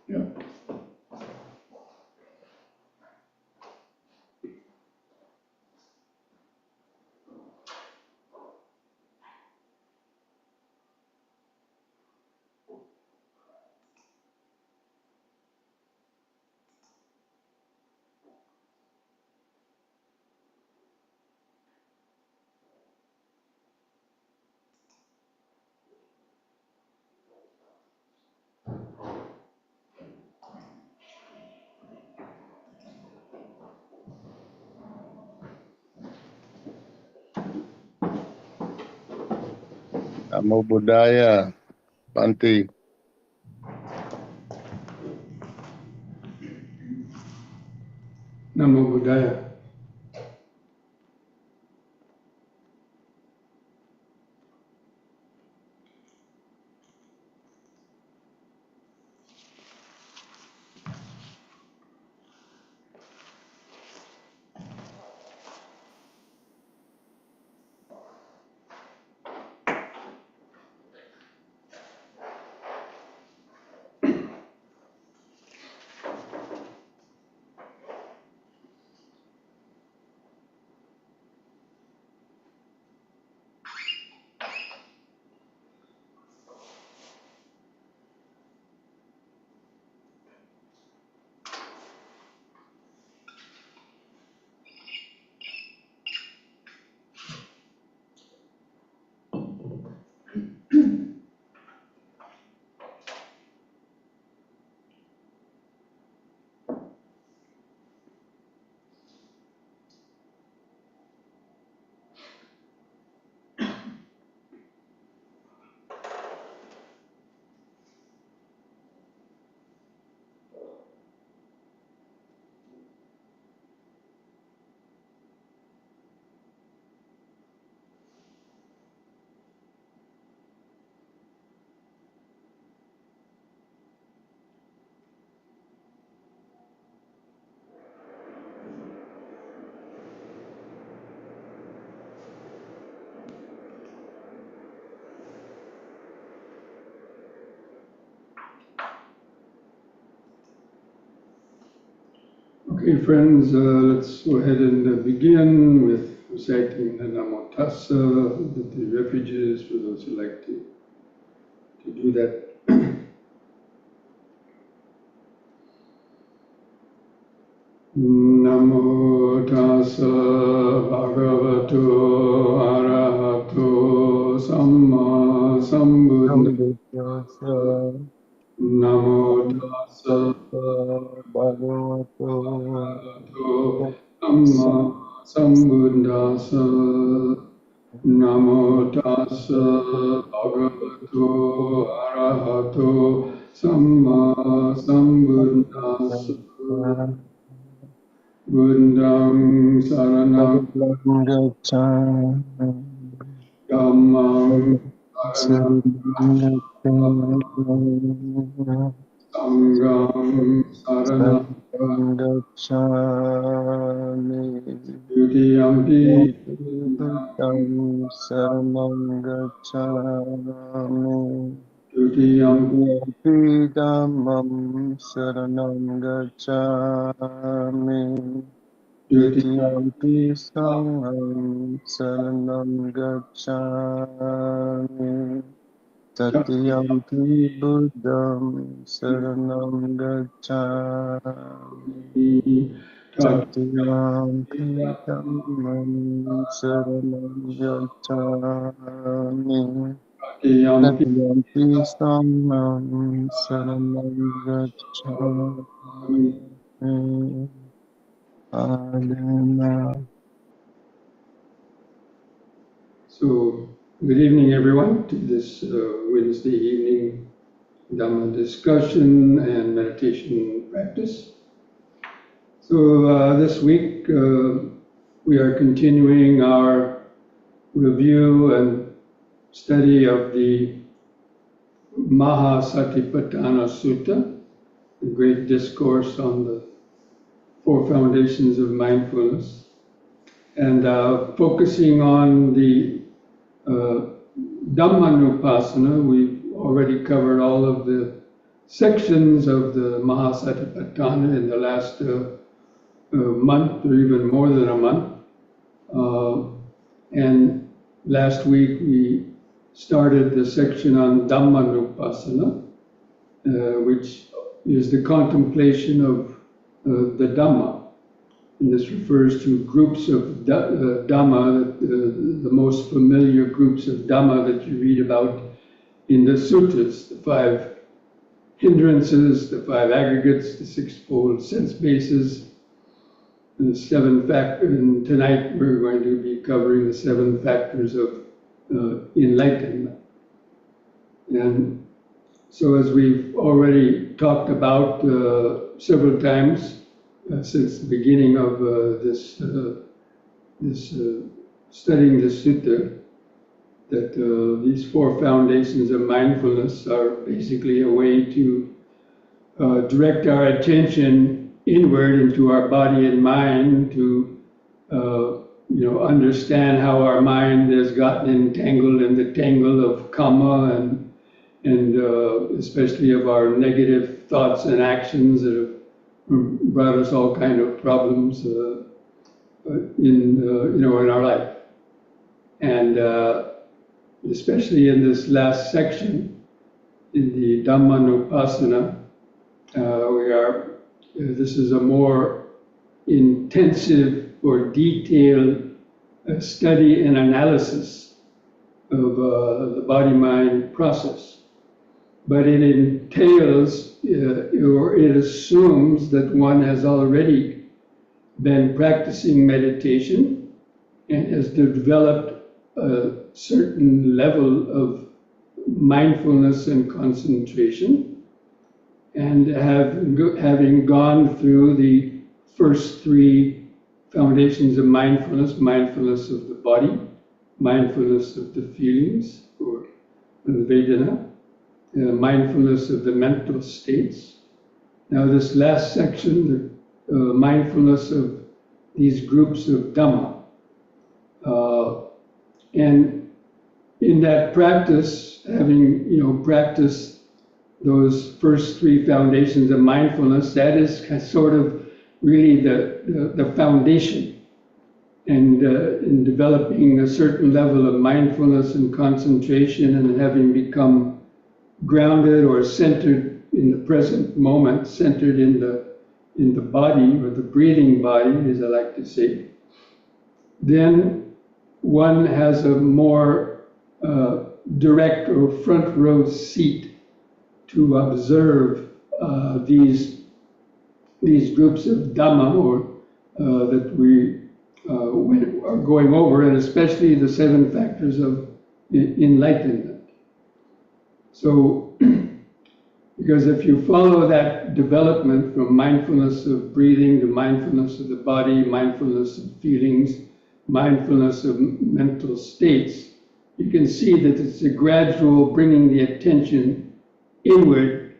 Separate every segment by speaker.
Speaker 1: Yeah.
Speaker 2: Namo Buddhaya, Bhante.
Speaker 1: Namo Buddhaya. Okay, friends, let's go ahead and begin with reciting the Namo Tassa, the refuges, for those who like to do that. Namo Tassa Bhagavato Arahato Samma Sambuddhassa. Namo Tassa
Speaker 2: Bhagavato
Speaker 1: Samma Sambuddhassa. Namo Tassa Bhagavato Arahato Samma Sambuddhassa. Buddhang Saranam Dhammang Saranam Sangham Saranam Dutiyampi Dutiyampi
Speaker 2: Dhammam Saranam Gacchami
Speaker 1: Dutiyampi
Speaker 2: Dutiyampi Sangham Saranam Gacchami Tatiyampi Buddham Saranam Gacchami Tatiyampi Dhammam Saranam Gacchami
Speaker 1: Dutiyampi
Speaker 2: Tatiyampi Sangham Saranam Gacchami Adena.
Speaker 1: So, good evening, everyone, to this Wednesday evening Dhamma discussion and meditation practice. So, this week we are continuing our review and study of the Mahasatipatthana Sutta, the great discourse on the four foundations of mindfulness, and focusing on the Dhammanupassana. We've already covered all of the sections of the Mahasatipatthana in the last month, or even more than a month. And last week we started the section on Dhammanupassana, which is the contemplation of the Dhamma. And this refers to groups of Dhamma, the most familiar groups of Dhamma that you read about in the suttas, the 5 hindrances, the 5 aggregates, the 6-fold sense bases, and the 7 factors. And tonight we're going to be covering the 7 factors of enlightenment. And so, as we've already talked about several times since the beginning of studying the sutta, that these 4 foundations of mindfulness are basically a way to direct our attention inward into our body and mind, to understand how our mind has gotten entangled in the tangle of karma and especially of our negative thoughts and actions that have brought us all kind of problems in our life. And especially in this last section, in the Dhammanupassana, this is a more intensive or detailed study and analysis of the body-mind process. But it entails, or it assumes that one has already been practicing meditation and has developed a certain level of mindfulness and concentration, and having gone through the first 3 foundations of mindfulness: mindfulness of the body, mindfulness of the feelings, or the Vedana, mindfulness of the mental states. Now this last section, the mindfulness of these groups of Dhamma. And in that practice, having practiced those first 3 foundations of mindfulness, that is sort of really the foundation. And in developing a certain level of mindfulness and concentration, and having become grounded or centered in the present moment, centered in the body, or the breathing body, as I like to say, then one has a more direct or front row seat to observe these groups of Dhamma, or that we are going over, and especially the 7 factors of enlightenment. So, because if you follow that development from mindfulness of breathing to mindfulness of the body, mindfulness of feelings, mindfulness of mental states, you can see that it's a gradual bringing the attention inward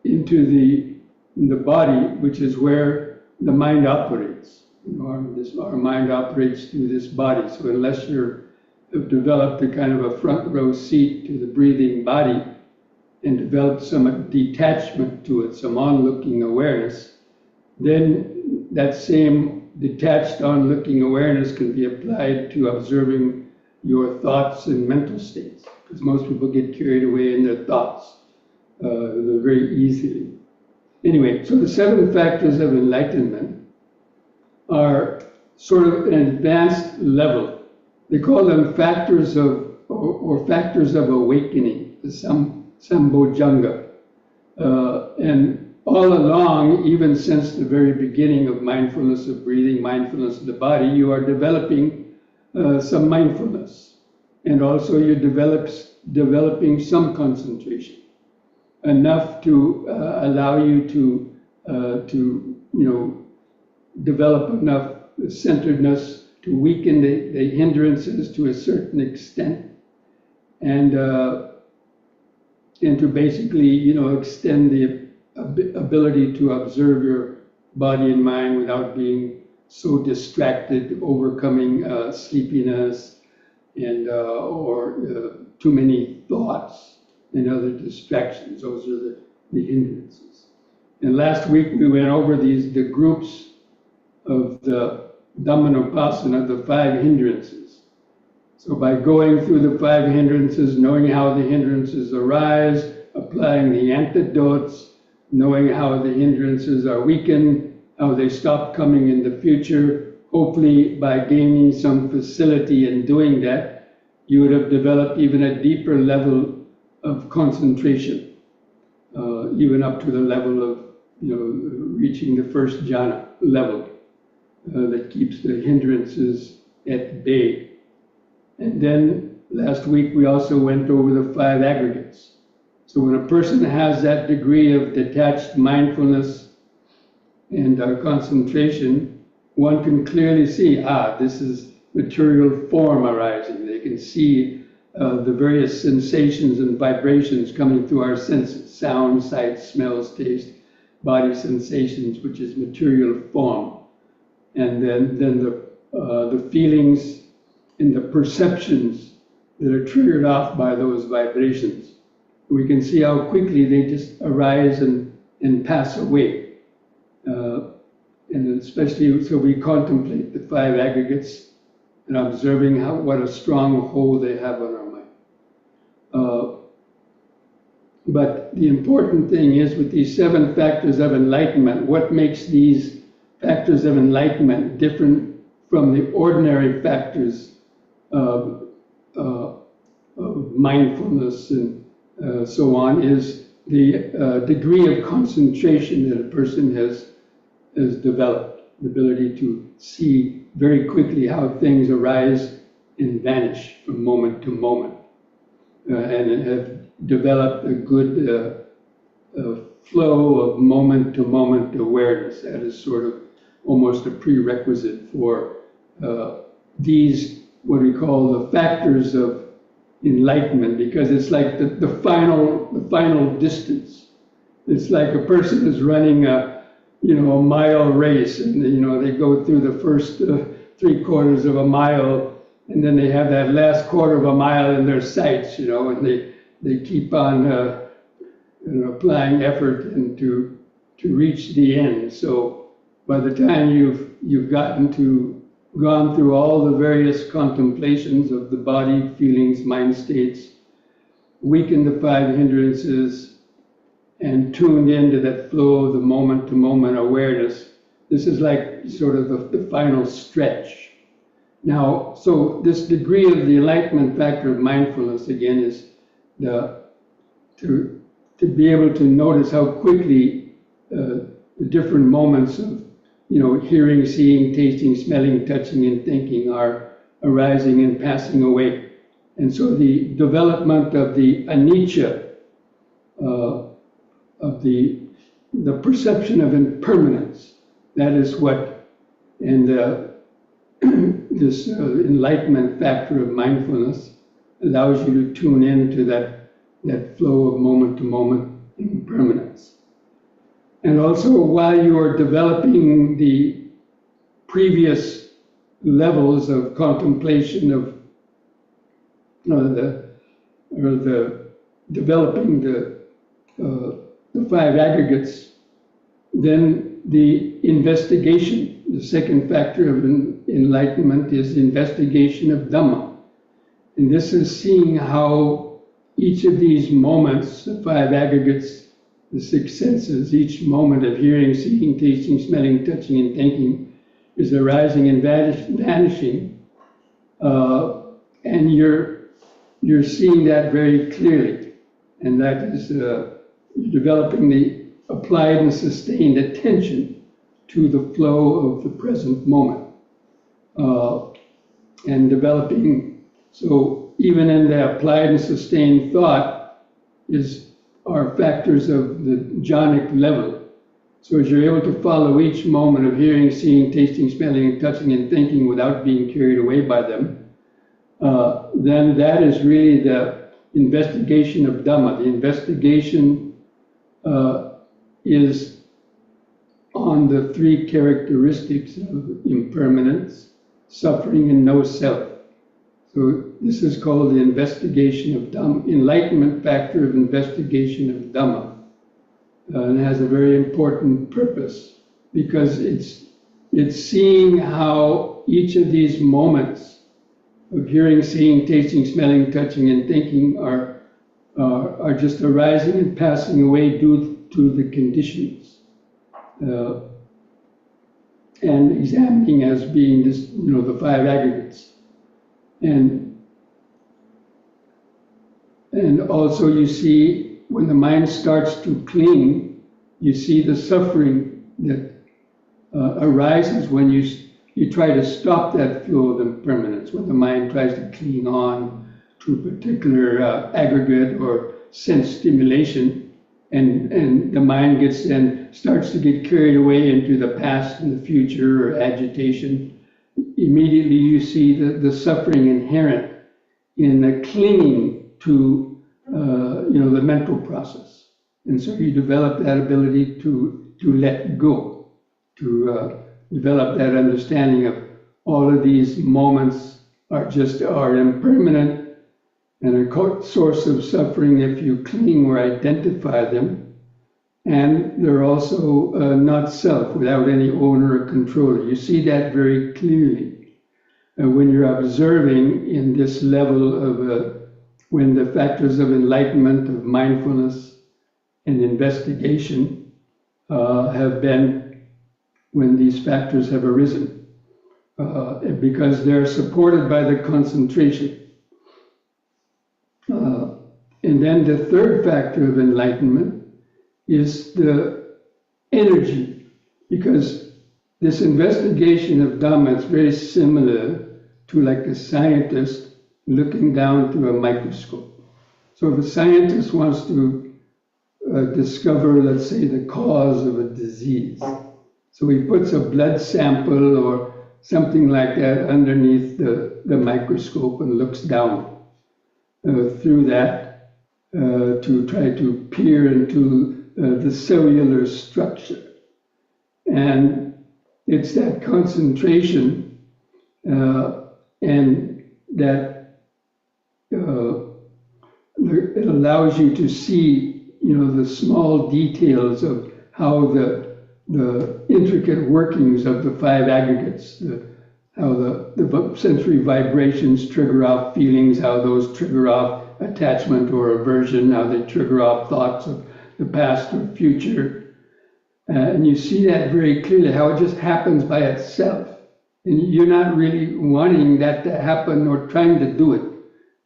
Speaker 1: into the body, which is where the mind operates. Our mind operates through this body. So unless have developed a kind of a front row seat to the breathing body and developed some detachment to it, some onlooking awareness, then that same detached onlooking awareness can be applied to observing your thoughts and mental states, because most people get carried away in their thoughts very easily. Anyway, so the 7 factors of enlightenment are sort of an advanced level. They call them factors of, or factors of awakening, the Sambojjhanga. And all along, even since the very beginning of mindfulness of breathing, mindfulness of the body, you are developing some mindfulness. And also you're developing some concentration, enough to allow you to develop enough centeredness to weaken the hindrances to a certain extent, and to basically extend the ability to observe your body and mind without being so distracted, overcoming sleepiness and or too many thoughts and other distractions. Those are the hindrances. And last week we went over the groups of the Dhammanupassana, the 5 hindrances. So by going through the 5 hindrances, knowing how the hindrances arise, applying the antidotes, knowing how the hindrances are weakened, how they stop coming in the future, hopefully by gaining some facility in doing that, you would have developed even a deeper level of concentration, even up to the level of reaching the first jhana level that keeps the hindrances at bay. And then last week we also went over the 5 aggregates. So when a person has that degree of detached mindfulness and concentration, one can clearly see, this is material form arising. They can see the various sensations and vibrations coming through our senses, sound, sight, smells, taste, body sensations, which is material form. And then the feelings and the perceptions that are triggered off by those vibrations. We can see how quickly they just arise and pass away. And especially, so we contemplate the 5 aggregates and observing what a strong hold they have on our mind. But the important thing is with these 7 factors of enlightenment, what makes these factors of enlightenment different from the ordinary factors of mindfulness and so on is the degree of concentration that a person has developed, the ability to see very quickly how things arise and vanish from moment to moment, and have developed a good flow of moment-to-moment awareness. That is sort of almost a prerequisite for these, what we call the factors of enlightenment, because it's like the final distance. It's like a person is running a mile race, and they go through the first 3/4 of a mile, and then they have that last quarter of a mile in their sights, and they keep on applying effort and to reach the end. So by the time you've gone through all the various contemplations of the body, feelings, mind states, weakened the 5 hindrances, and tuned into that flow of the moment-to-moment awareness, this is like sort of the final stretch. Now, so this degree of the enlightenment factor of mindfulness, again, is to be able to notice how quickly the different moments of hearing, seeing, tasting, smelling, touching, and thinking are arising and passing away. And so the development of the anicca, of the perception of impermanence, that is what, and this enlightenment factor of mindfulness allows you to tune into that flow of moment-to-moment impermanence. And also, while you are developing the previous levels of contemplation of developing the 5 aggregates, then the investigation, the second factor of enlightenment, is investigation of Dhamma. And this is seeing how each of these moments, the 5 aggregates, the 6 senses, each moment of hearing, seeing, tasting, smelling, touching, and thinking is arising and vanishing, and you're seeing that very clearly, and that is developing the applied and sustained attention to the flow of the present moment, and developing. So even in the applied and sustained thought are factors of the jhanic level. So as you're able to follow each moment of hearing, seeing, tasting, smelling, and touching, and thinking without being carried away by them, then that is really the investigation of Dhamma. The investigation is on the 3 characteristics of impermanence, suffering, and no self. So this is called the investigation of Dhamma, enlightenment factor of investigation of Dhamma. And it has a very important purpose because it's seeing how each of these moments of hearing, seeing, tasting, smelling, touching, and thinking are just arising and passing away due to the conditions, and examining as being this, the five aggregates, and also you see when the mind starts to cling, you see the suffering that arises when you try to stop that flow of impermanence, when the mind tries to cling on to a particular aggregate or sense stimulation, and the mind starts to get carried away into the past and the future or agitation. Immediately you see the suffering inherent in the clinging to the mental process, and so you develop that ability to let go, to develop that understanding of all of these moments are impermanent and a source of suffering if you cling or identify them, and they're also not self, without any owner or controller. You see that very clearly when you're observing in this level of when the factors of enlightenment, of mindfulness and investigation have been, when these factors have arisen, because they're supported by the concentration. And then the third factor of enlightenment is the energy, because this investigation of Dhamma is very similar to like a scientist looking down through a microscope. So if a scientist wants to discover, let's say, the cause of a disease, so he puts a blood sample or something like that underneath the microscope and looks down through that to try to peer into the cellular structure. And it's that concentration and that it allows you to see, the small details of how the intricate workings of the five aggregates, how the sensory vibrations trigger off feelings, how those trigger off attachment or aversion, how they trigger off thoughts of the past or future. And you see that very clearly, how it just happens by itself. And you're not really wanting that to happen or trying to do it.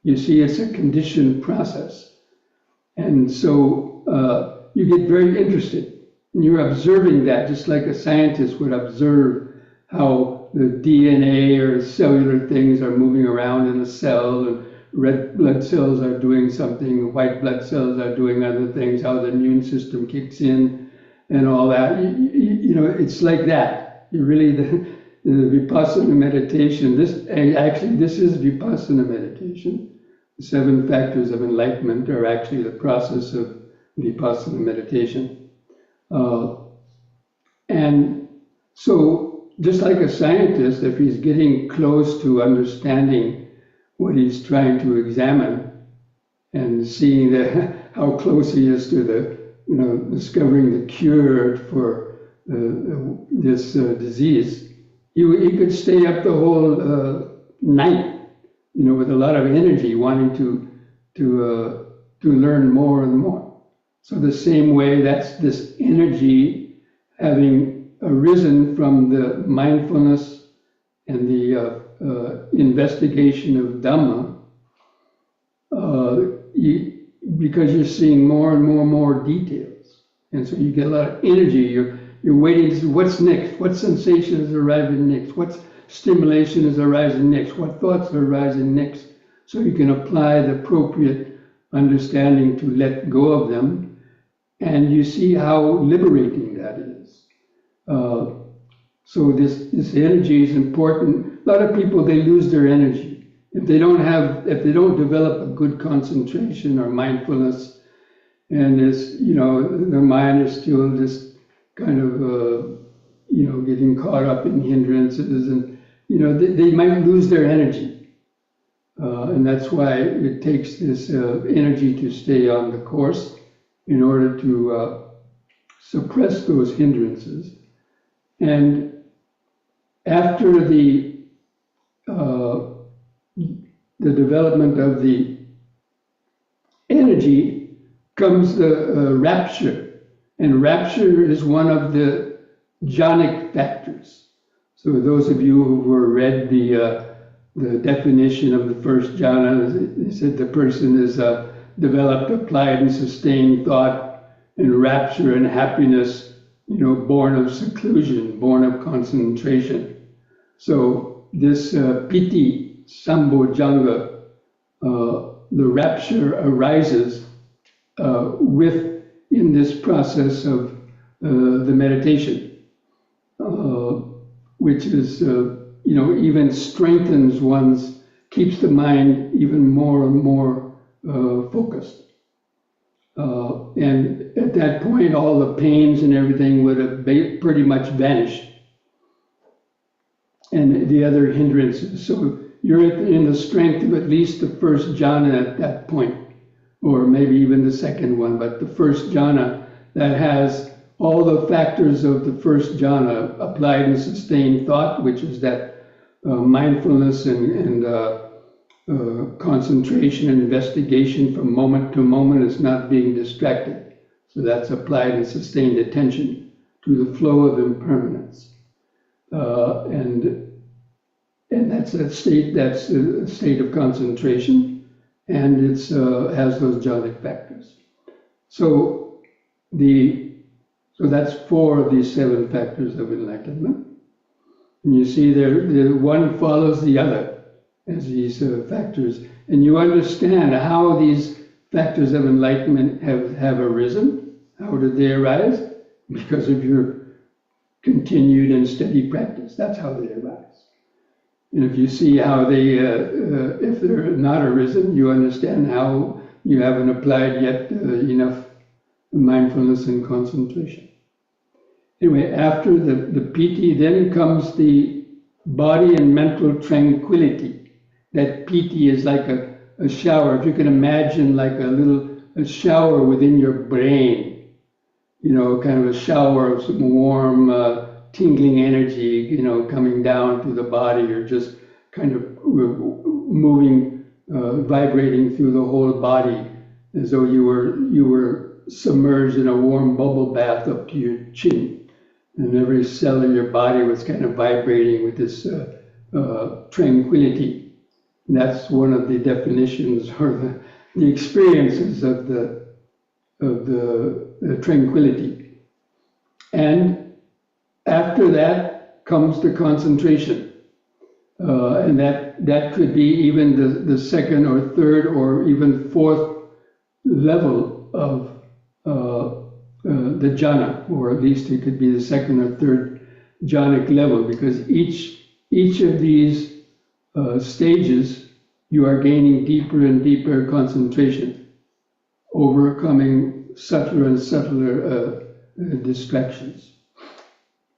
Speaker 1: You see, it's a conditioned process. And so you get very interested. And you're observing that just like a scientist would observe how the DNA or cellular things are moving around in a cell, and red blood cells are doing something, white blood cells are doing other things, how the immune system kicks in and all that. It's like that. You really, the Vipassana meditation, this is Vipassana meditation. The 7 factors of enlightenment are actually the process of Vipassana meditation. And so, just like a scientist, if he's getting close to understanding what he's trying to examine and seeing how close he is to discovering the cure for this disease, he could stay up the whole night, with a lot of energy, wanting to learn more and more. So the same way, that's this energy having arisen from the mindfulness and the investigation of Dhamma, because you're seeing more and more details. And so you get a lot of energy. You're waiting to see what's next, what sensation is arriving next, what stimulation is arising next, what thoughts are arising next, so you can apply the appropriate understanding to let go of them. And you see how liberating that is. So this energy is important. A lot of people, they lose their energy. If they don't develop a good concentration or mindfulness, and their mind is still just kind of, getting caught up in hindrances, and, they might lose their energy. And that's why it takes this energy to stay on the course in order to suppress those hindrances. And after the development of the energy comes the rapture. And rapture is one of the jhanic factors. So those of you who have read the definition of the first jhana, they said the person is developed, applied, and sustained thought and rapture and happiness, born of seclusion, born of concentration. So this piti sambojjhanga, the rapture arises in this process of the meditation, which is, even strengthens keeps the mind even more and more focused. And at that point, all the pains and everything would have pretty much vanished, and the other hindrances. So you're in the strength of at least the first jhana at that point, or maybe even the second one, but the first jhana that has all the factors of the first jhana, applied and sustained thought, which is that mindfulness and concentration and investigation from moment to moment, is not being distracted. So that's applied and sustained attention to the flow of impermanence. And that's a state of concentration, and it has those jhanic factors. So that's 4 of these 7 factors of enlightenment. And you see the one follows the other as these factors. And you understand how these factors of enlightenment have arisen. How did they arise? Because of your continued and steady practice. That's how they arise. And if you see how they, if they're not arisen, you understand how you haven't applied yet enough mindfulness and concentration. Anyway, after the piti, then comes the body and mental tranquility. That piti is like a shower. If you can imagine like a shower within your brain, kind of a shower of some warm, tingling energy, coming down through the body, or just kind of moving, vibrating through the whole body, as though you were submerged in a warm bubble bath up to your chin. And every cell in your body was kind of vibrating with this tranquility. And that's one of the definitions or the experiences of the tranquility. And after that comes the concentration. And that could be even the second or third or even fourth level of the jhana, or at least it could be the second or third jhanic level, because each of these stages you are gaining deeper and deeper concentration, overcoming subtler and subtler distractions.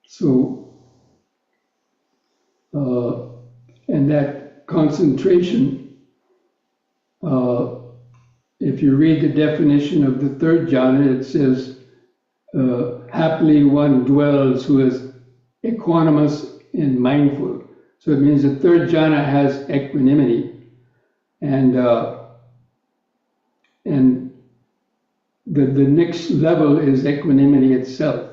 Speaker 1: So, and that concentration, if you read the definition of the third jhana, it says, happily one dwells who is equanimous and mindful. So it means the third jhana has equanimity, and the next level is equanimity itself.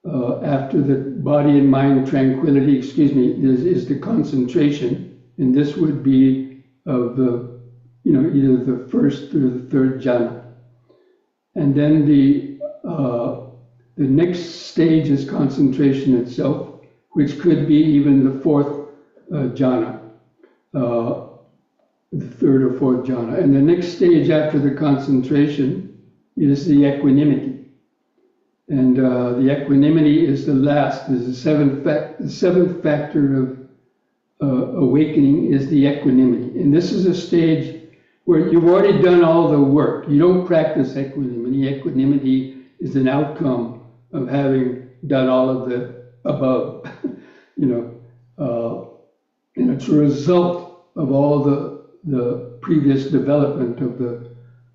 Speaker 1: After the body and mind tranquility, is the concentration, and this would be of the, either the first or the third jhana. And then the next stage is concentration itself, which could be even the fourth jhana, the third or fourth jhana. And the next stage after the concentration is the equanimity. And the equanimity is the last, is the seventh factor of awakening is the equanimity. And this is a stage where you've already done all the work. You don't practice equanimity. Equanimity is an outcome of having done all of the above, and it's a result of all the previous development of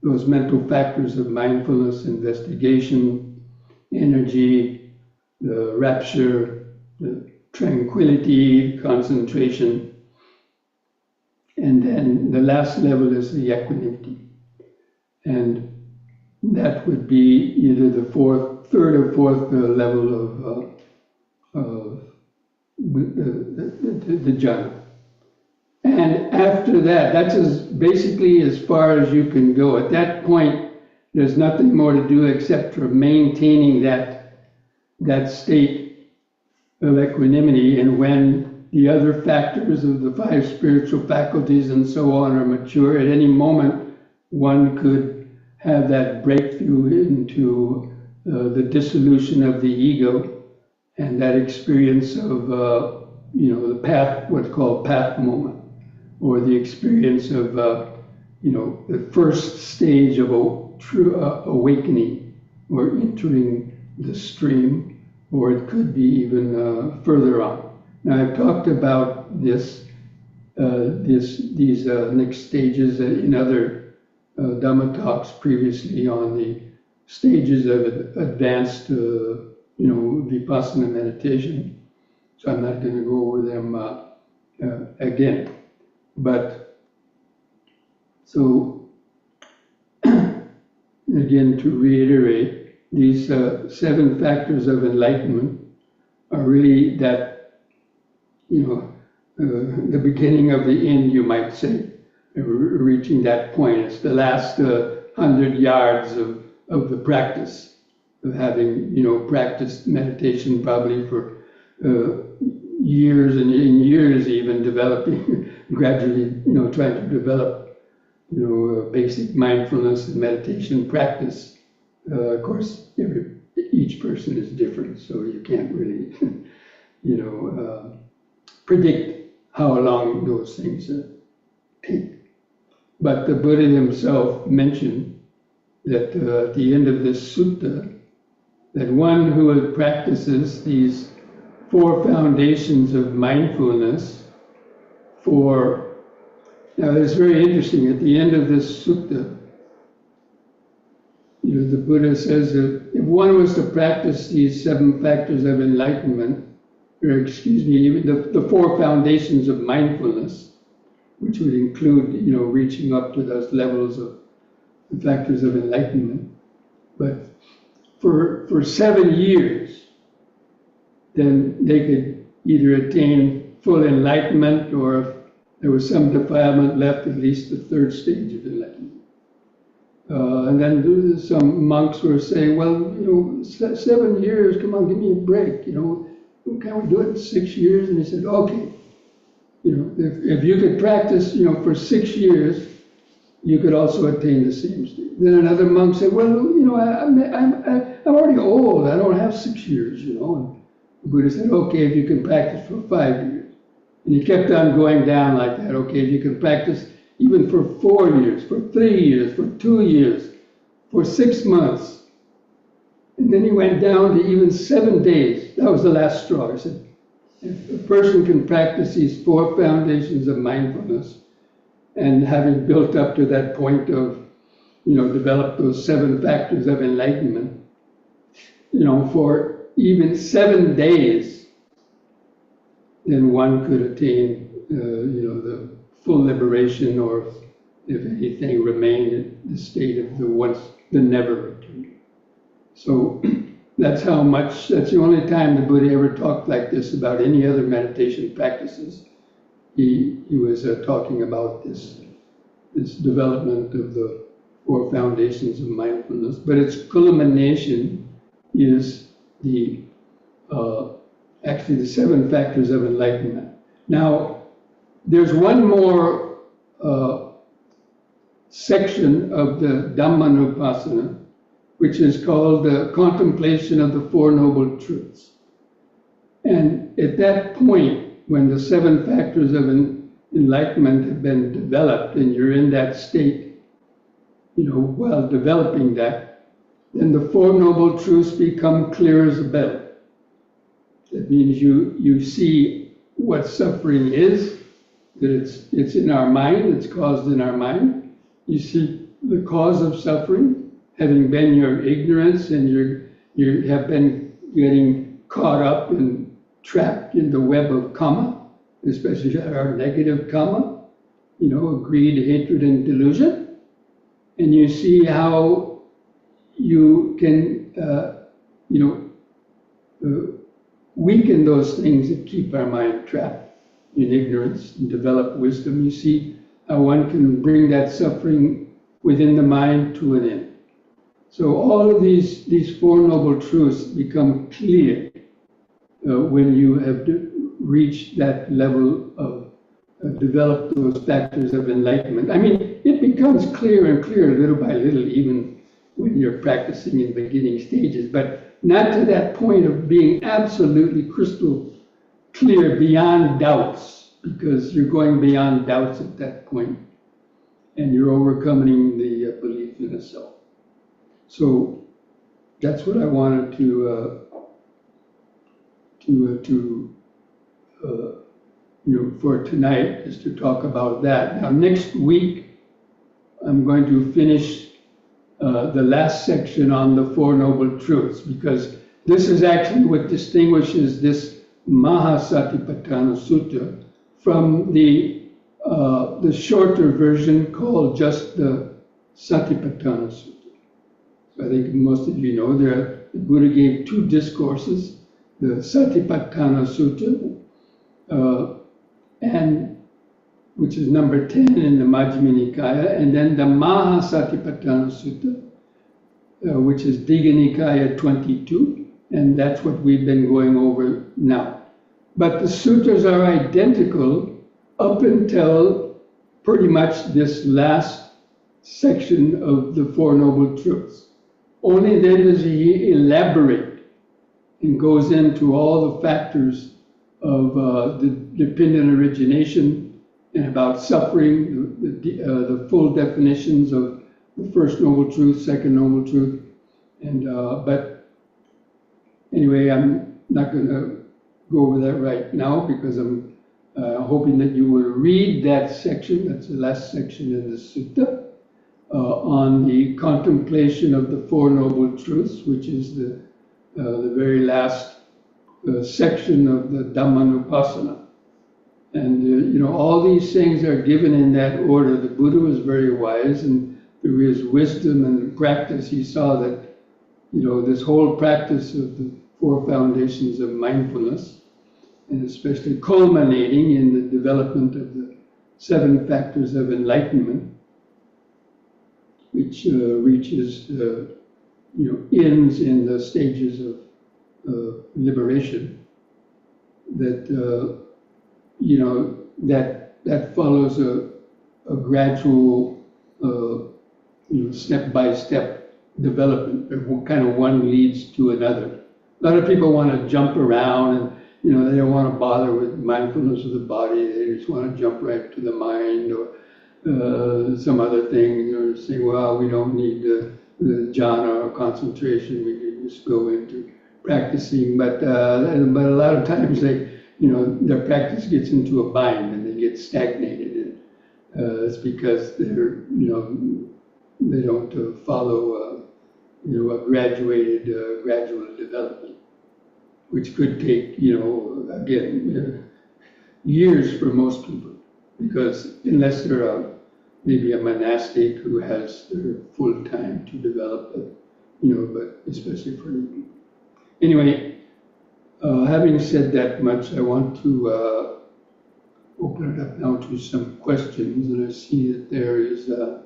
Speaker 1: those mental factors of mindfulness, investigation, energy, the rapture, the tranquility, concentration. And then the last level is the equanimity. And that would be either the third or fourth level of the jhana. And after that, that's basically as far as you can go. At that point, there's nothing more to do except for maintaining that state of equanimity. And when the other factors of the 5 spiritual faculties and so on are mature, at any moment, one could have that breakthrough into the dissolution of the ego and that experience of, the path, what's called path moment, or the experience of, the first stage of a true awakening, or entering the stream, or it could be even further on. Now, I've talked about these next stages in other Dhamma talks previously on the stages of advanced, Vipassana meditation. So I'm not going to go over them again. But so again, to reiterate, these 7 factors of enlightenment are really that, the beginning of the end, you might say, reaching that point. It's the last 100 yards of the practice, of having, practiced meditation probably for years and years, even developing, gradually, trying to develop, basic mindfulness and meditation practice. Of course, each person is different, so you can't really, predict how long those things take. But the Buddha himself mentioned that at the end of this sutta, that one who practices these 4 foundations of mindfulness now it's very interesting, at the end of this sutta, the Buddha says that if one was to practice these 7 factors of enlightenment, even the 4 foundations of mindfulness, which would include, reaching up to those levels of the factors of enlightenment, but for 7 years, then they could either attain full enlightenment, or if there was some defilement left, at least the 3rd stage of enlightenment. And then some monks were saying, well, 7 years, come on, give me a break, can we do it in 6 years? And he said, okay, if you could practice, for 6 years, you could also attain the same state. Then another monk said, well, I'm already old, I don't have 6 years, And the Buddha said, okay, if you can practice for 5 years. And he kept on going down like that. Okay, if you can practice even for 4 years, for 3 years, for 2 years, for 6 months. And then he went down to even 7 days. That was the last straw. He said, if a person can practice these 4 foundations of mindfulness, and having built up to that point of, develop those 7 factors of enlightenment, for even 7 days, then one could attain, the full liberation, or if anything remained, the state of the never return. So that's the only time the Buddha ever talked like this about any other meditation practices. He was talking about this development of the 4 foundations of mindfulness, but its culmination is actually the 7 factors of enlightenment. Now, there's one more section of the Dhammanupassana, which is called the contemplation of the 4 noble truths. And at that point, when the 7 factors of enlightenment have been developed, and you're in that state, while developing that, then the 4 noble truths become clear as a bell. That means you see what suffering is, that it's in our mind, it's caused in our mind. You see the cause of suffering having been your ignorance, and you have been getting caught up and trapped in the web of karma, especially our negative karma, greed, hatred, and delusion. And you see how you can, weaken those things that keep our mind trapped in ignorance and develop wisdom. You see how one can bring that suffering within the mind to an end. So all of these Four Noble Truths become clear when you have reached that level of develop those factors of enlightenment. I mean, it becomes clearer and clearer little by little, even when you're practicing in beginning stages, but not to that point of being absolutely crystal clear beyond doubts, because you're going beyond doubts at that point, and you're overcoming the belief in a self. So that's what I wanted for tonight, is to talk about that. Now, next week, I'm going to finish the last section on the Four Noble Truths, because this is actually what distinguishes this Mahasatipatthana Sutta from the shorter version called just the Satipatthana Sutta. I think most of you know the Buddha gave two discourses, the Satipatthana Sutta, and which is number 10 in the Majjhima Nikaya, and then the Mahasatipatthana Sutta, which is Digha Nikaya 22, and that's what we've been going over now. But the sutras are identical up until pretty much this last section of the Four Noble Truths. Only then does he elaborate and goes into all the factors of the dependent origination and about suffering, the full definitions of the First Noble Truth, Second Noble Truth. And but anyway, I'm not going to go over that right now, because I'm hoping that you will read that section. That's the last section in the sutta on the contemplation of the Four Noble Truths, which is the very last section of the Dhammanupassana. And all these things are given in that order. The Buddha was very wise, and through his wisdom and practice, he saw that this whole practice of the four foundations of mindfulness, and especially culminating in the development of the 7 factors of enlightenment, which reaches ends in the stages of liberation, that that follows a gradual step-by-step development, or kind of one leads to another. A lot of people want to jump around, and they don't want to bother with mindfulness of the body. They just want to jump right to the mind, or some other thing, or say, well, we don't need the jhana or concentration. We can just go into practicing. But a lot of times their practice gets into a bind, and they get stagnated. And it's because they don't follow a gradual development, which could take again years for most people, because unless they're maybe a monastic who has their full time to develop it, but especially for me. Anyway, having said that much, I want to open it up now to some questions, and I see that there is a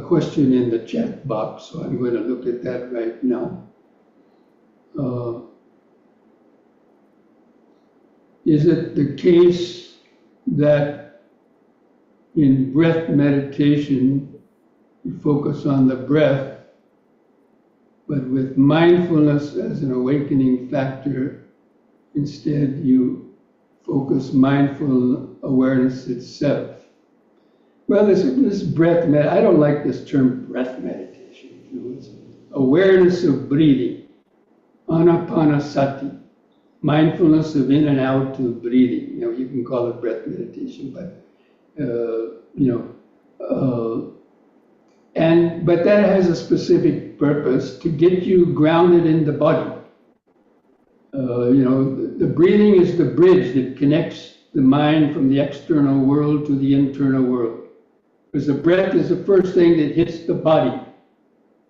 Speaker 1: question in the chat box, so I'm going to look at that right now. Is it the case that in breath meditation you focus on the breath, but with mindfulness as an awakening factor, instead you focus mindful awareness itself? Well, this breath I don't like this term breath meditation. It's awareness of breathing, anapanasati. mindfulness of in and out of breathing. You can call it breath meditation, but you know, but that has a specific purpose to get you grounded in the body. The breathing is the bridge that connects the mind from the external world to the internal world. Because the breath is the first thing that hits the body.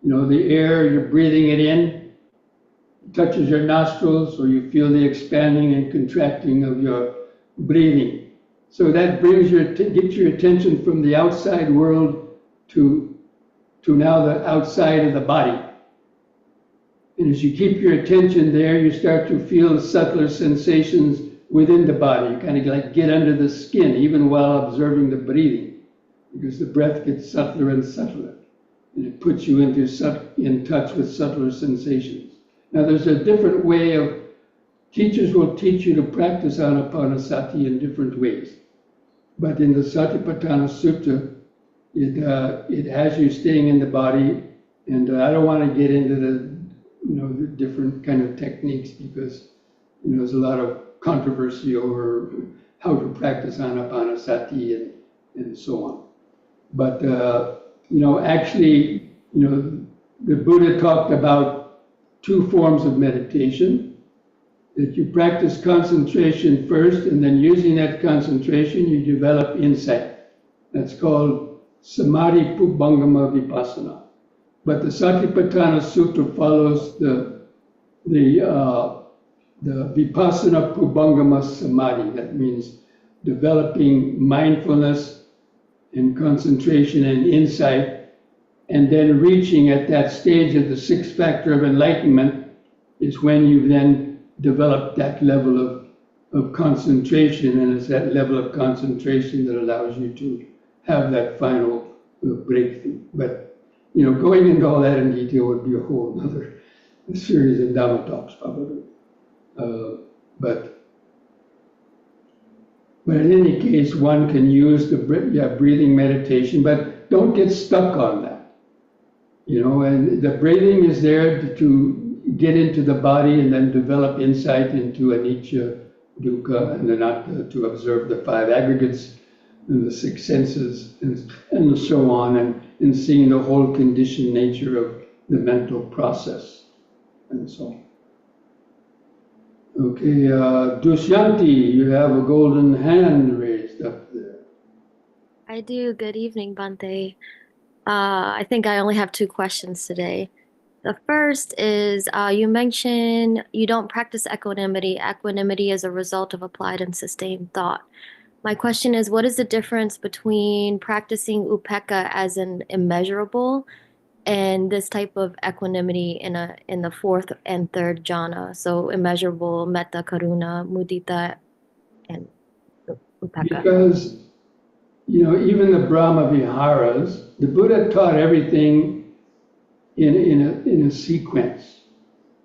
Speaker 1: The air, you're breathing it in, touches your nostrils, or you feel the expanding and contracting of your breathing. So that gets your attention from the outside world to now the outside of the body. And as you keep your attention there, you start to feel subtler sensations within the body. You kind of like get under the skin, even while observing the breathing, because the breath gets subtler and subtler. And it puts you in touch with subtler sensations. Now, there's a different way teachers will teach you to practice Anapanasati in different ways. But in the Satipatthana Sutta, it has you staying in the body. And I don't want to get into the different kind of techniques because, there's a lot of controversy over how to practice Anapanasati and so on. But, actually, the Buddha talked about two forms of meditation, that you practice concentration first, and then using that concentration, you develop insight. That's called Samadhi Pubbangama Vipassana. But the Satipatthana Sutta follows the Vipassana Pubbangama Samadhi. That means developing mindfulness and concentration and insight, and then reaching at that stage of the sixth factor of enlightenment is when you then develop that level of concentration, and it's that level of concentration that allows you to have that final breakthrough. But going into all that in detail would be a whole other series of Dhamma talks probably. But in any case, one can use the breathing meditation, but don't get stuck on that. And the breathing is there to get into the body and then develop insight into anicca, dukkha, and anatta, to observe the five aggregates and the six senses and so on, and in seeing the whole conditioned nature of the mental process and so on. Okay, Dusyanti, you have a golden hand raised up there.
Speaker 3: I do. Good evening, Bhante. I think I only have two questions today. The first is you mentioned you don't practice equanimity. Equanimity is a result of applied and sustained thought. My question is, what is the difference between practicing upekkha as an immeasurable and this type of equanimity in the fourth and third jhana? So immeasurable, metta, karuna, mudita, and upekkha.
Speaker 1: Because even the Brahma Viharas, the Buddha taught everything in a sequence.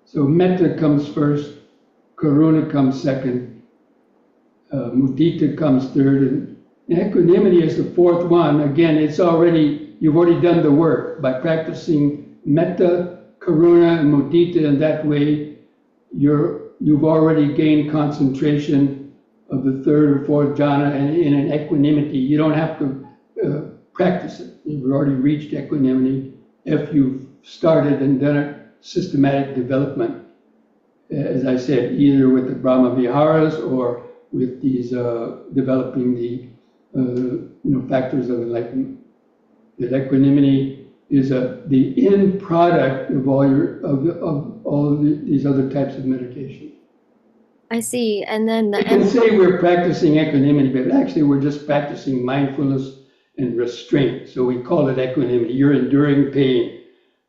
Speaker 1: So metta comes first, karuna comes second, mudita comes third, and equanimity is the fourth one. Again, you've already done the work by practicing metta, karuna, and mudita. In that way, you've already gained concentration of the third or fourth jhana, and in an equanimity, you don't have to practice it. You've already reached equanimity if you've started and done a systematic development, as I said, either with the Brahma Viharas or with these developing the factors of enlightenment. That equanimity is the end product of all these other types of meditation.
Speaker 3: I see. And then
Speaker 1: we can say we're practicing equanimity, but actually we're just practicing mindfulness and restraint. So we call it equanimity. You're enduring pain,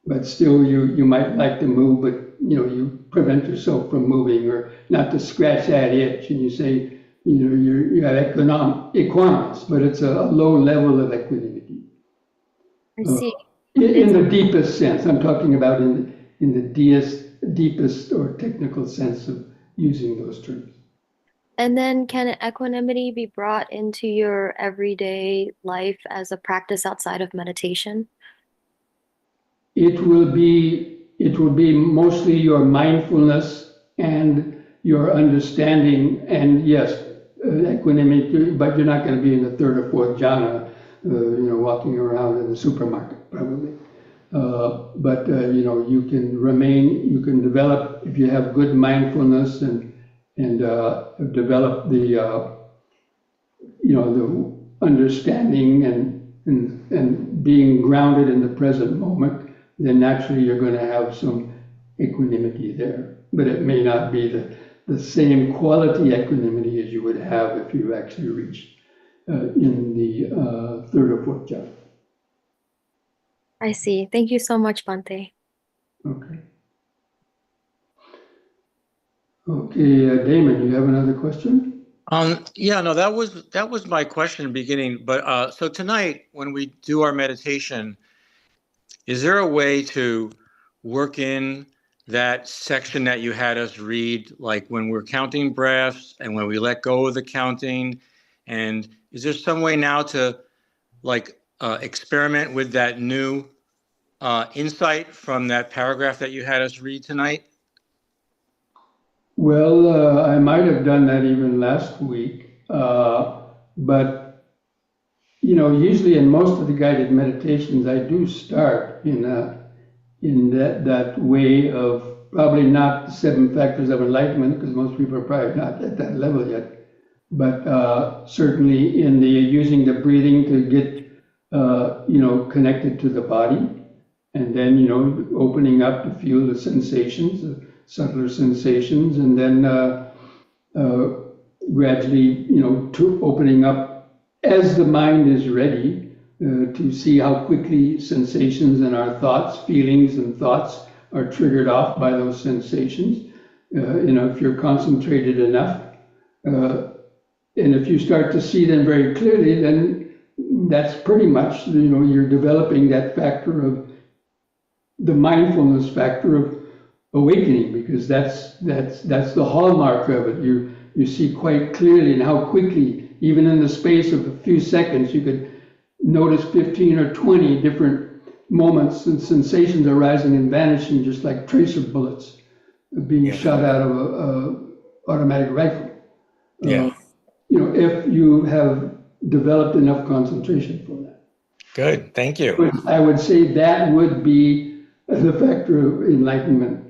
Speaker 1: but still you might like to move, but you prevent yourself from moving, or not to scratch that itch, and you say you have equanimous, but it's a low level of equanimity.
Speaker 3: I see.
Speaker 1: In the deepest sense, I'm talking about in the deepest or technical sense of using those terms.
Speaker 3: And then can equanimity be brought into your everyday life as a practice outside of meditation?
Speaker 1: It will be mostly your mindfulness and your understanding, and yes, equanimity, but you're not going to be in the third or fourth jhana, walking around in the supermarket, probably. You can remain, you can develop, if you have good mindfulness and develop the understanding and being grounded in the present moment, then naturally you're going to have some equanimity there. But it may not be the same quality equanimity as you would have if you actually reached in the third or fourth jhana.
Speaker 3: I see. Thank you so much, Bhante.
Speaker 1: Okay. Okay, Damon, you have another question?
Speaker 4: Yeah, no, that was my question in the beginning. But so tonight, when we do our meditation, is there a way to work in that section that you had us read, like when we're counting breaths and when we let go of the counting? And is there some way now to experiment with that new insight from that paragraph that you had us read tonight?
Speaker 1: Well, I might have done that even last week, but usually in most of the guided meditations, I do start in that way of probably not the 7 factors of enlightenment, because most people are probably not at that level yet, but certainly in the using the breathing to get connected to the body, and then opening up to feel the sensations, the subtler sensations, and then gradually to opening up as the mind is ready to see how quickly sensations and our thoughts, feelings and thoughts are triggered off by those sensations. If you're concentrated enough, and if you start to see them very clearly, then that's pretty much, you're developing that factor of the mindfulness factor of awakening, because that's the hallmark of it. You see quite clearly and how quickly, even in the space of a few seconds, you could notice 15 or 20 different moments and sensations arising and vanishing, just like tracer bullets being shot out of a automatic rifle. If you have developed enough concentration for that.
Speaker 4: Good, thank you.
Speaker 1: But I would say that would be the factor of enlightenment,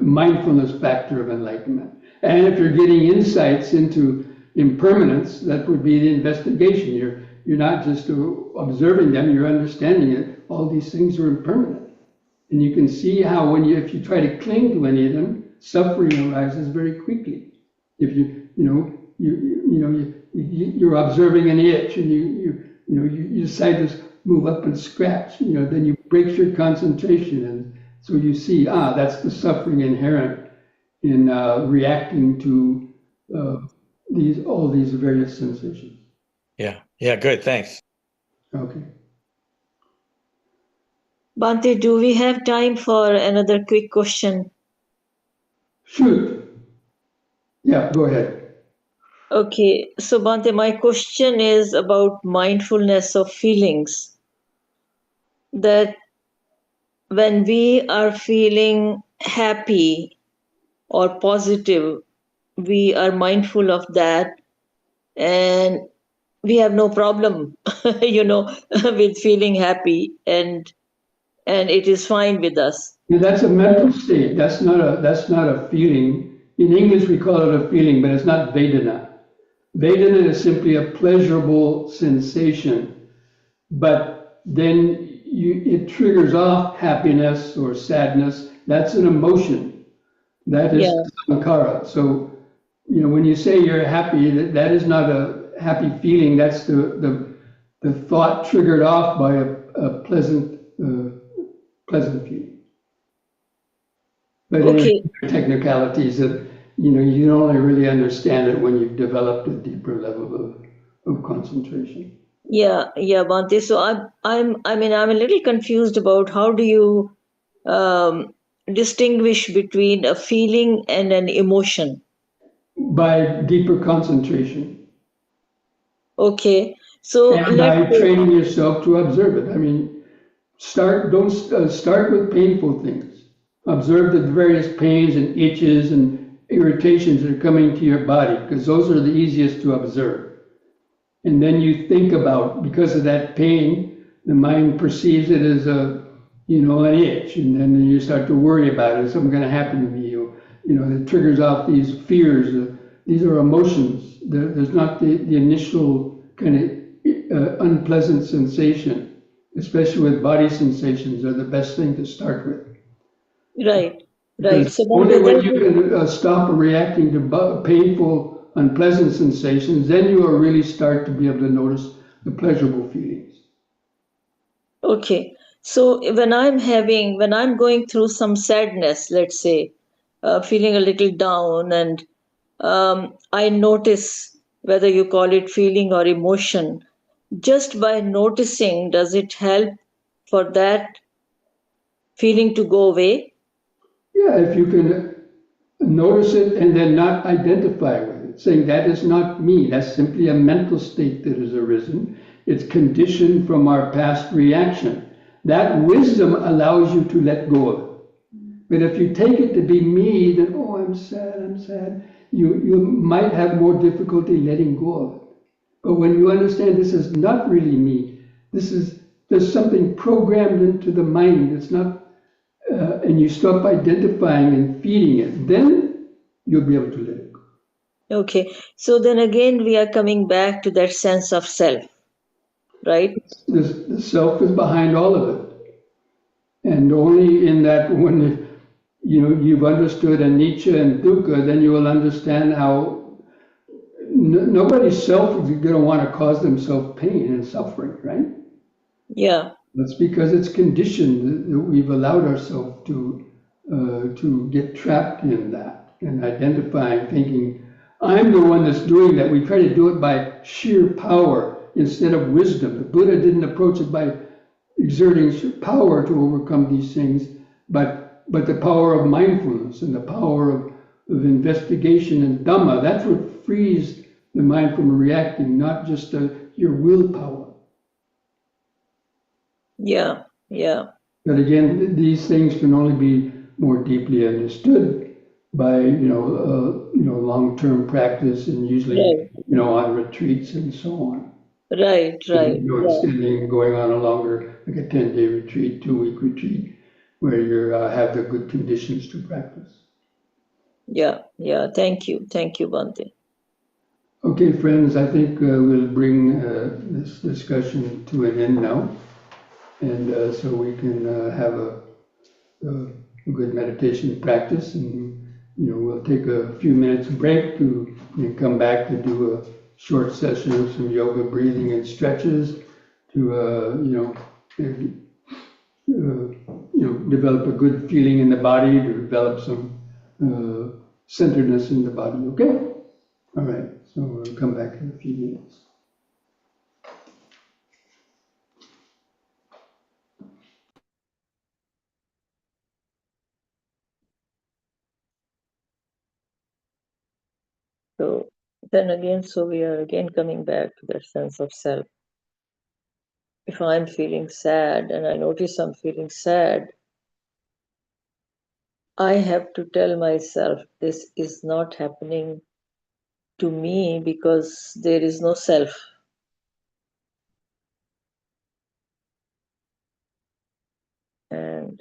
Speaker 1: mindfulness factor of enlightenment. And if you're getting insights into impermanence, that would be the investigation. You're not just observing them, you're understanding it. All these things are impermanent. And you can see how if you try to cling to any of them, suffering arises very quickly. If you're observing an itch and you decide to move up and scratch, then you break your concentration, and so you see, that's the suffering inherent in reacting to all these various sensations.
Speaker 4: Yeah, good, thanks.
Speaker 1: Okay.
Speaker 5: Bhante, do we have time for another quick question?
Speaker 1: Shoot. Yeah, go ahead.
Speaker 5: Okay, so Bhante, my question is about mindfulness of feelings. That when we are feeling happy or positive, we are mindful of that, and we have no problem, with feeling happy, and it is fine with us.
Speaker 1: Yeah, that's a mental state. That's not a feeling. In English, we call it a feeling, but it's not Vedana. Vedana is simply a pleasurable sensation, but then it triggers off happiness or sadness. That's an emotion. That is sankhara. So, when you say you're happy, that is not a happy feeling. That's the thought triggered off by a pleasant feeling. But technicalities that you don't really understand it when you've developed a deeper level of concentration.
Speaker 5: Yeah, Bhante. So I'm a little confused about how do you distinguish between a feeling and an emotion?
Speaker 1: By deeper concentration.
Speaker 5: Okay, so
Speaker 1: and by training yourself to observe it. Don't start with painful things. Observe the various pains and itches and irritations that are coming to your body, because those are the easiest to observe. And then you think about, because of that pain, the mind perceives it as an itch, and then you start to worry about it. Is something going to happen to me? It triggers off these fears. These are emotions. There's not the initial kind of unpleasant sensation, especially with body sensations, are the best thing to start with.
Speaker 5: Right. Right.
Speaker 1: Because
Speaker 5: So
Speaker 1: only
Speaker 5: Bhante,
Speaker 1: when you can stop reacting to painful, unpleasant sensations, then you will really start to be able to notice the pleasurable feelings.
Speaker 5: okay. So when I'm going through some sadness, let's say, feeling a little down, and I notice, whether you call it feeling or emotion, just by noticing, does it help for that feeling to go away?
Speaker 1: Yeah, if you can notice it and then not identify with it, saying that is not me, that's simply a mental state that has arisen. It's conditioned from our past reaction. That wisdom allows you to let go of it. But if you take it to be me, then, oh, I'm sad, you might have more difficulty letting go of it. But when you understand this is not really me, there's something programmed into the mind. It's not, and you stop identifying and feeding it, then you'll be able to let it go.
Speaker 5: Okay. So then again, we are coming back to that sense of self, right?
Speaker 1: The self is behind all of it, and only in that when you've understood anicca and dukkha, then you will understand how nobody's self is going to want to cause themselves pain and suffering, right?
Speaker 5: Yeah.
Speaker 1: That's because it's conditioned that we've allowed ourselves to get trapped in that and identifying, thinking, I'm the one that's doing that. We try to do it by sheer power instead of wisdom. The Buddha didn't approach it by exerting power to overcome these things, but the power of mindfulness and the power of investigation and Dhamma. That's what frees the mind from reacting, not just your willpower.
Speaker 5: Yeah. Yeah.
Speaker 1: But again, these things can only be more deeply understood by long-term practice, and usually
Speaker 5: Right.
Speaker 1: on retreats and so on.
Speaker 5: Right. Right. Yeah.
Speaker 1: Extending, going on a longer, like a 10-day retreat, 2-week retreat, where you have the good conditions to practice.
Speaker 5: Yeah. Yeah. Thank you. Thank you, Bhante.
Speaker 1: Okay, friends, I think we'll bring this discussion to an end now, and so we can have a good meditation practice, and we'll take a few minutes break to come back to do a short session of some yoga breathing and stretches to develop a good feeling in the body, to develop some centeredness in the body. Okay, all right, so we'll come back in a few minutes.
Speaker 5: So then again, so we are again coming back to that sense of self. If I'm feeling sad and I notice I'm feeling sad, I have to tell myself this is not happening to me because there is no self. And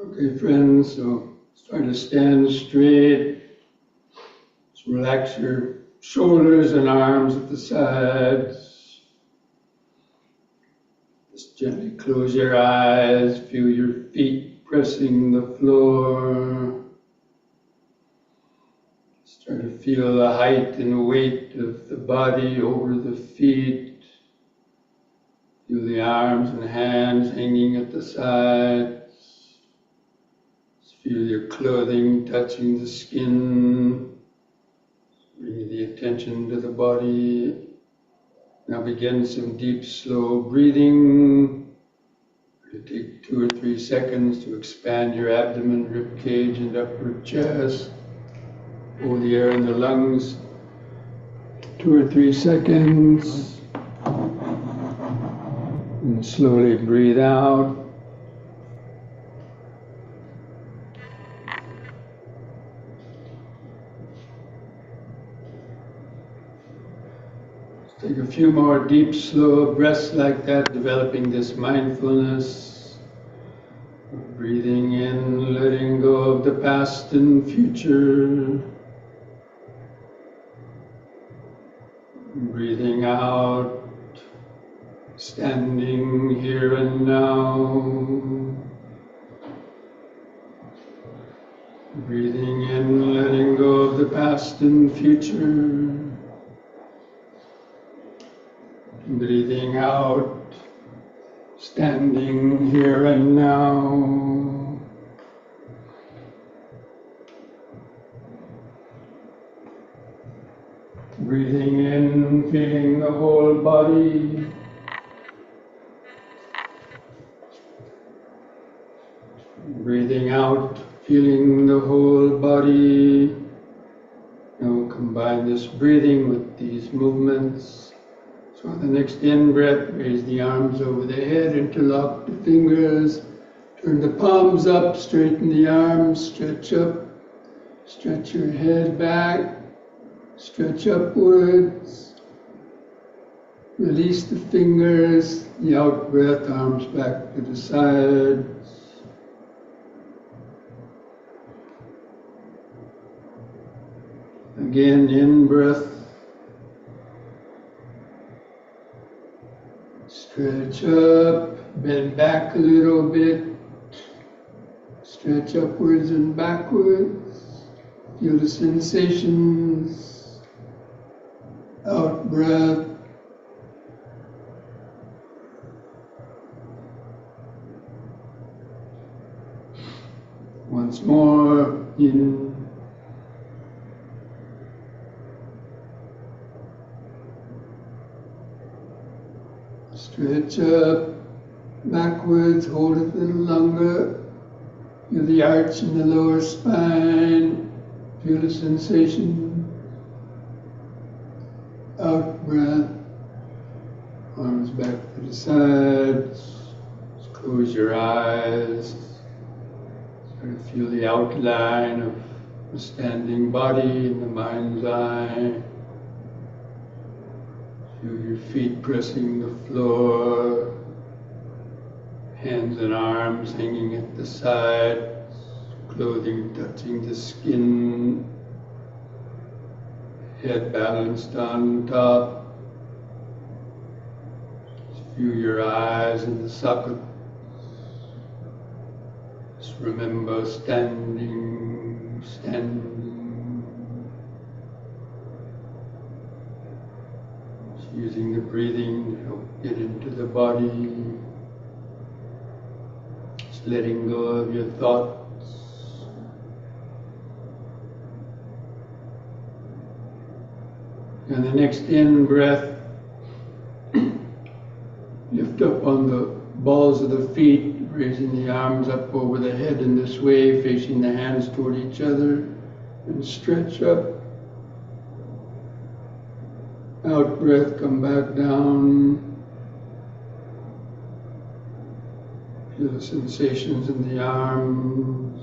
Speaker 1: Okay, friends, so start to stand straight. Just relax your shoulders and arms at the sides. Just gently close your eyes, feel your feet pressing the floor. Start to feel the height and weight of the body over the feet. Feel the arms and hands hanging at the sides. Feel your clothing touching the skin. Bring the attention to the body. Now begin some deep, slow breathing. It'll take 2 or 3 seconds to expand your abdomen, rib cage, and upper chest. Hold the air in the lungs. 2 or 3 seconds. And slowly breathe out. Take a few more deep, slow breaths like that, developing this mindfulness. Breathing in, letting go of the past and future. Breathing out, standing here and now. Breathing in, letting go of the past and future. Breathing out, standing here and now. Breathing in, feeling the whole body. Breathing out, feeling the whole body. Now combine this breathing with these movements. So on the next in-breath, raise the arms over the head, interlock the fingers, turn the palms up, straighten the arms, stretch up, stretch your head back, stretch upwards, release the fingers, the out-breath, arms back to the sides. Again, in-breath. Stretch up, bend back a little bit, stretch upwards and backwards, feel the sensations, out breath. Once more, in. Stretch up, backwards, hold it a little longer. Feel the arch in the lower spine. Feel the sensation. Out breath. Arms back to the sides. Just close your eyes. Start to feel the outline of the standing body in the mind's eye. Feel your feet pressing the floor, hands and arms hanging at the sides, clothing touching the skin, head balanced on top. Just feel your eyes in the sockets. Just remember standing, standing. Using the breathing to help get into the body. Just letting go of your thoughts. And the next in breath, lift up on the balls of the feet, raising the arms up over the head in this way, facing the hands toward each other, and stretch up. Out breath, come back down. Feel the sensations in the arms.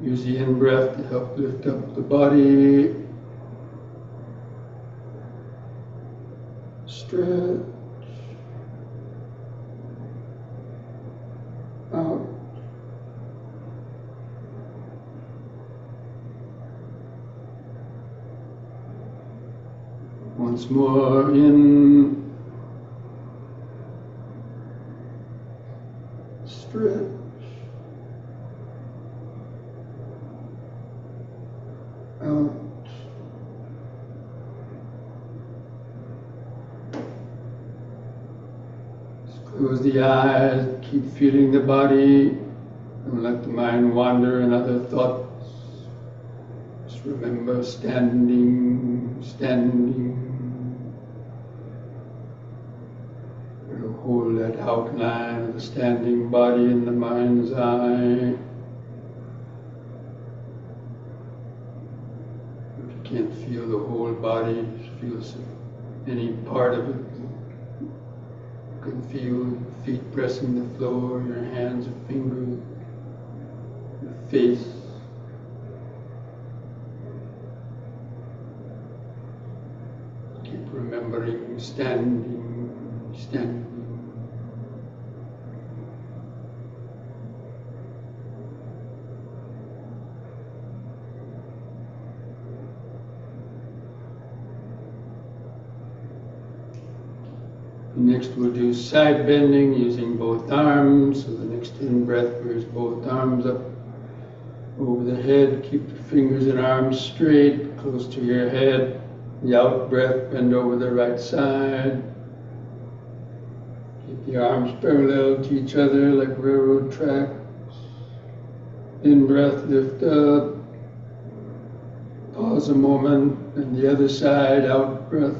Speaker 1: Use the in-breath to help lift up the body. Stretch. Once more in, stretch, out. Close the eyes, keep feeling the body, don't let the mind wander in other thoughts. Just remember standing, standing. You'll hold that outline of the standing body in the mind's eye. If you can't feel the whole body, feel any part of it. You can feel your feet pressing the floor, your hands or fingers, your face. Keep remembering standing, standing. Next we'll do side bending using both arms. So the next in-breath brings both arms up over the head. Keep the fingers and arms straight, close to your head. The out-breath, bend over the right side. Keep the arms parallel to each other like railroad tracks. In-breath, lift up. Pause a moment, and the other side, out-breath.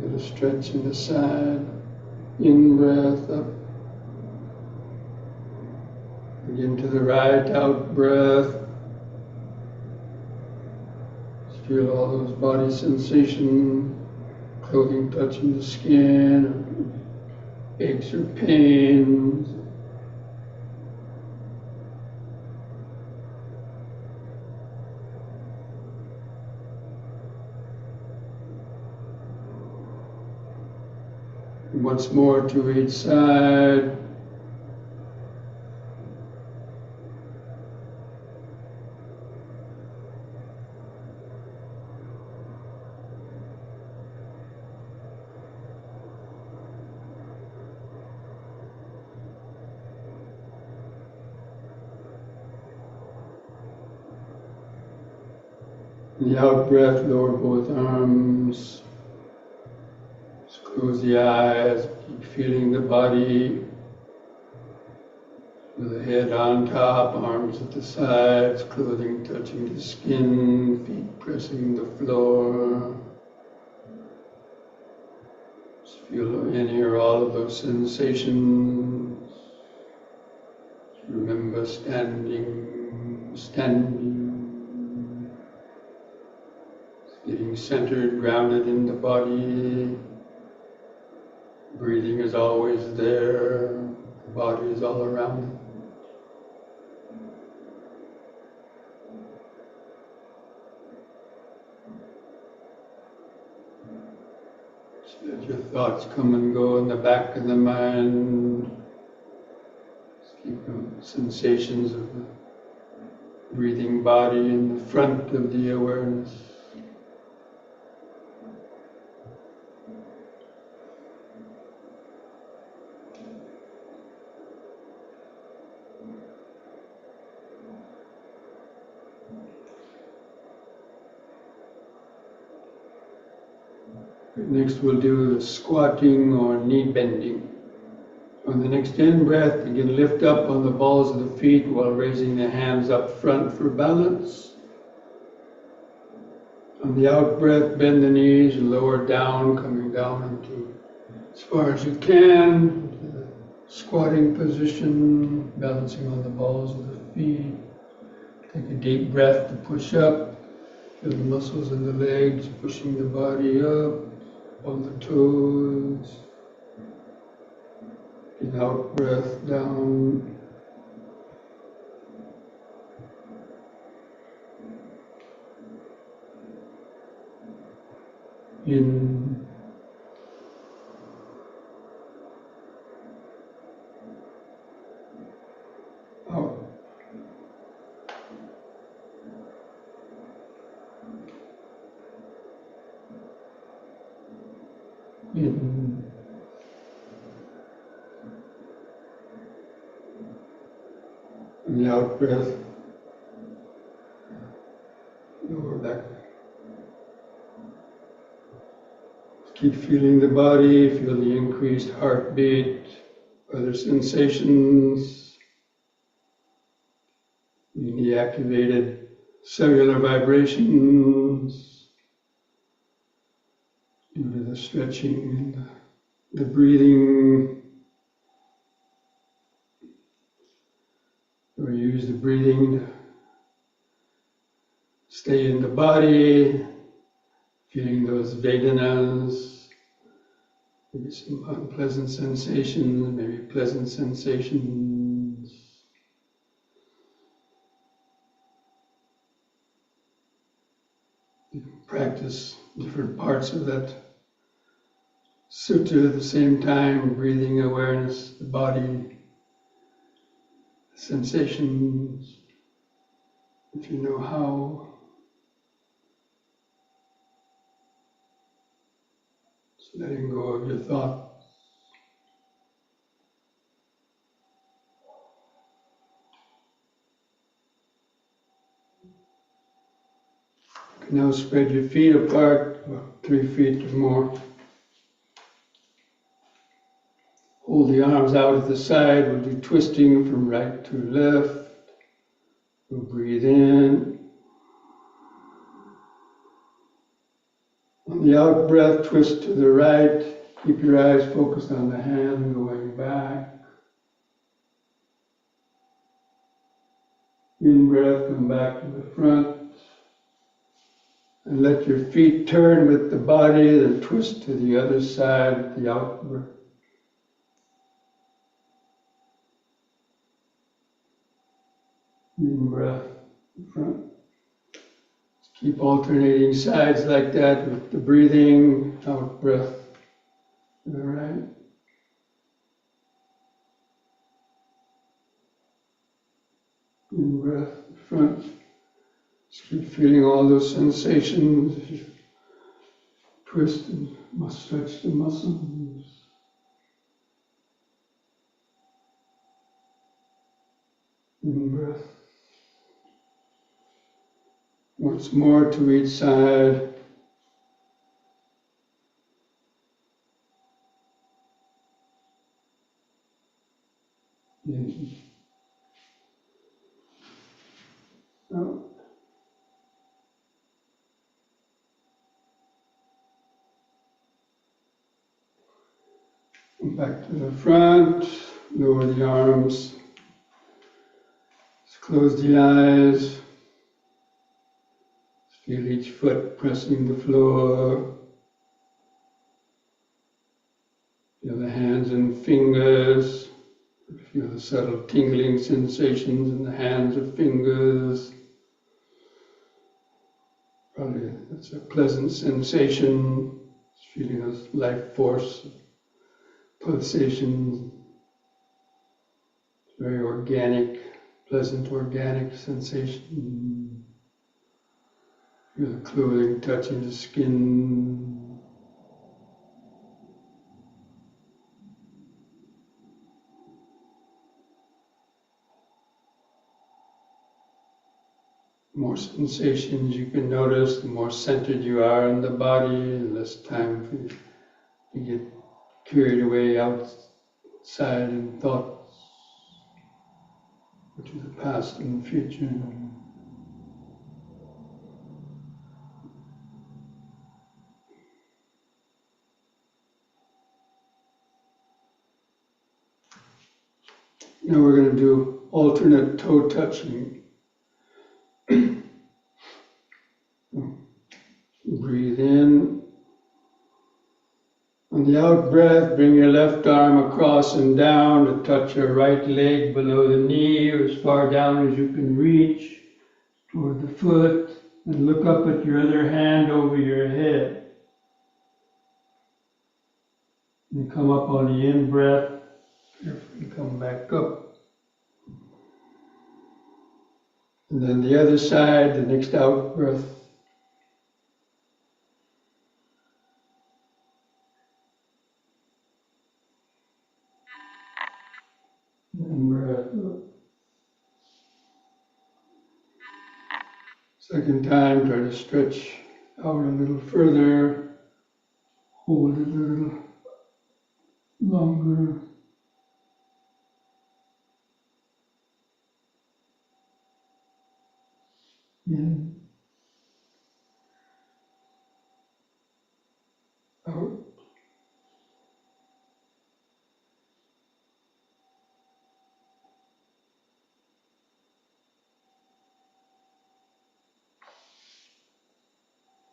Speaker 1: Little stretch in the side, in breath up. Again to the right, out breath. Just feel all those body sensations, clothing touching the skin, aches or pains. Once more to each side. The out breath, lower both arms. Just close the eyes, keep feeling the body. With the head on top, arms at the sides, clothing touching the skin, feet pressing the floor. Just feel any or all of those sensations. Just remember standing, standing. Getting centered, grounded in the body. Breathing is always there. The body is all around it. Just let your thoughts come and go in the back of the mind. Just keep the sensations of the breathing body in the front of the awareness. Next we'll do the squatting or knee bending. On the next in-breath, again lift up on the balls of the feet while raising the hands up front for balance. On the out-breath, bend the knees and lower down, coming down into as far as you can, to the squatting position, balancing on the balls of the feet. Take a deep breath to push up, feel the muscles in the legs, pushing the body up. On the toes, and out breath down. In. Out. In. And the out breath, lower back. Keep feeling the body, feel the increased heartbeat, other sensations, the activated cellular vibrations due to the stretching and the breathing. Or use the breathing to stay in the body, feeling those Vedanas, maybe some unpleasant sensations, maybe pleasant sensations. You can practice different parts of that sutta at the same time, breathing awareness, the body, sensations, if you know how. So letting go of your thoughts. You can now spread your feet apart, about 3 feet or more. Hold the arms out at the side. We'll do twisting from right to left. We'll breathe in. On the out breath, twist to the right. Keep your eyes focused on the hand going back. In breath, come back to the front. And let your feet turn with the body, then twist to the other side, the out breath. In breath, front. Keep alternating sides like that with the breathing, out breath to the right. In breath, front. Just keep feeling all those sensations. If you twist and must stretch the muscles. In breath. Once more to each side. In. Out. And back to the front. Lower the arms. Just close the eyes. Feel each foot pressing the floor. Feel the hands and fingers. Feel the subtle tingling sensations in the hands or fingers. Probably that's a pleasant sensation. Just feeling those life force pulsations. Very organic, pleasant organic sensation. Feel the clothing touching the skin. The more sensations you can notice, the more centered you are in the body, the less time for you to get carried away outside in thoughts, to the past and the future. Now we're going to do alternate toe touching. Breathe in. On the out breath, bring your left arm across and down to touch your right leg below the knee or as far down as you can reach toward the foot, and look up at your other hand over your head. And come up on the in breath, carefully come back up. And then the other side, the next out breath. And breath. Second time, try to stretch out a little further. Hold it a little longer. In, out.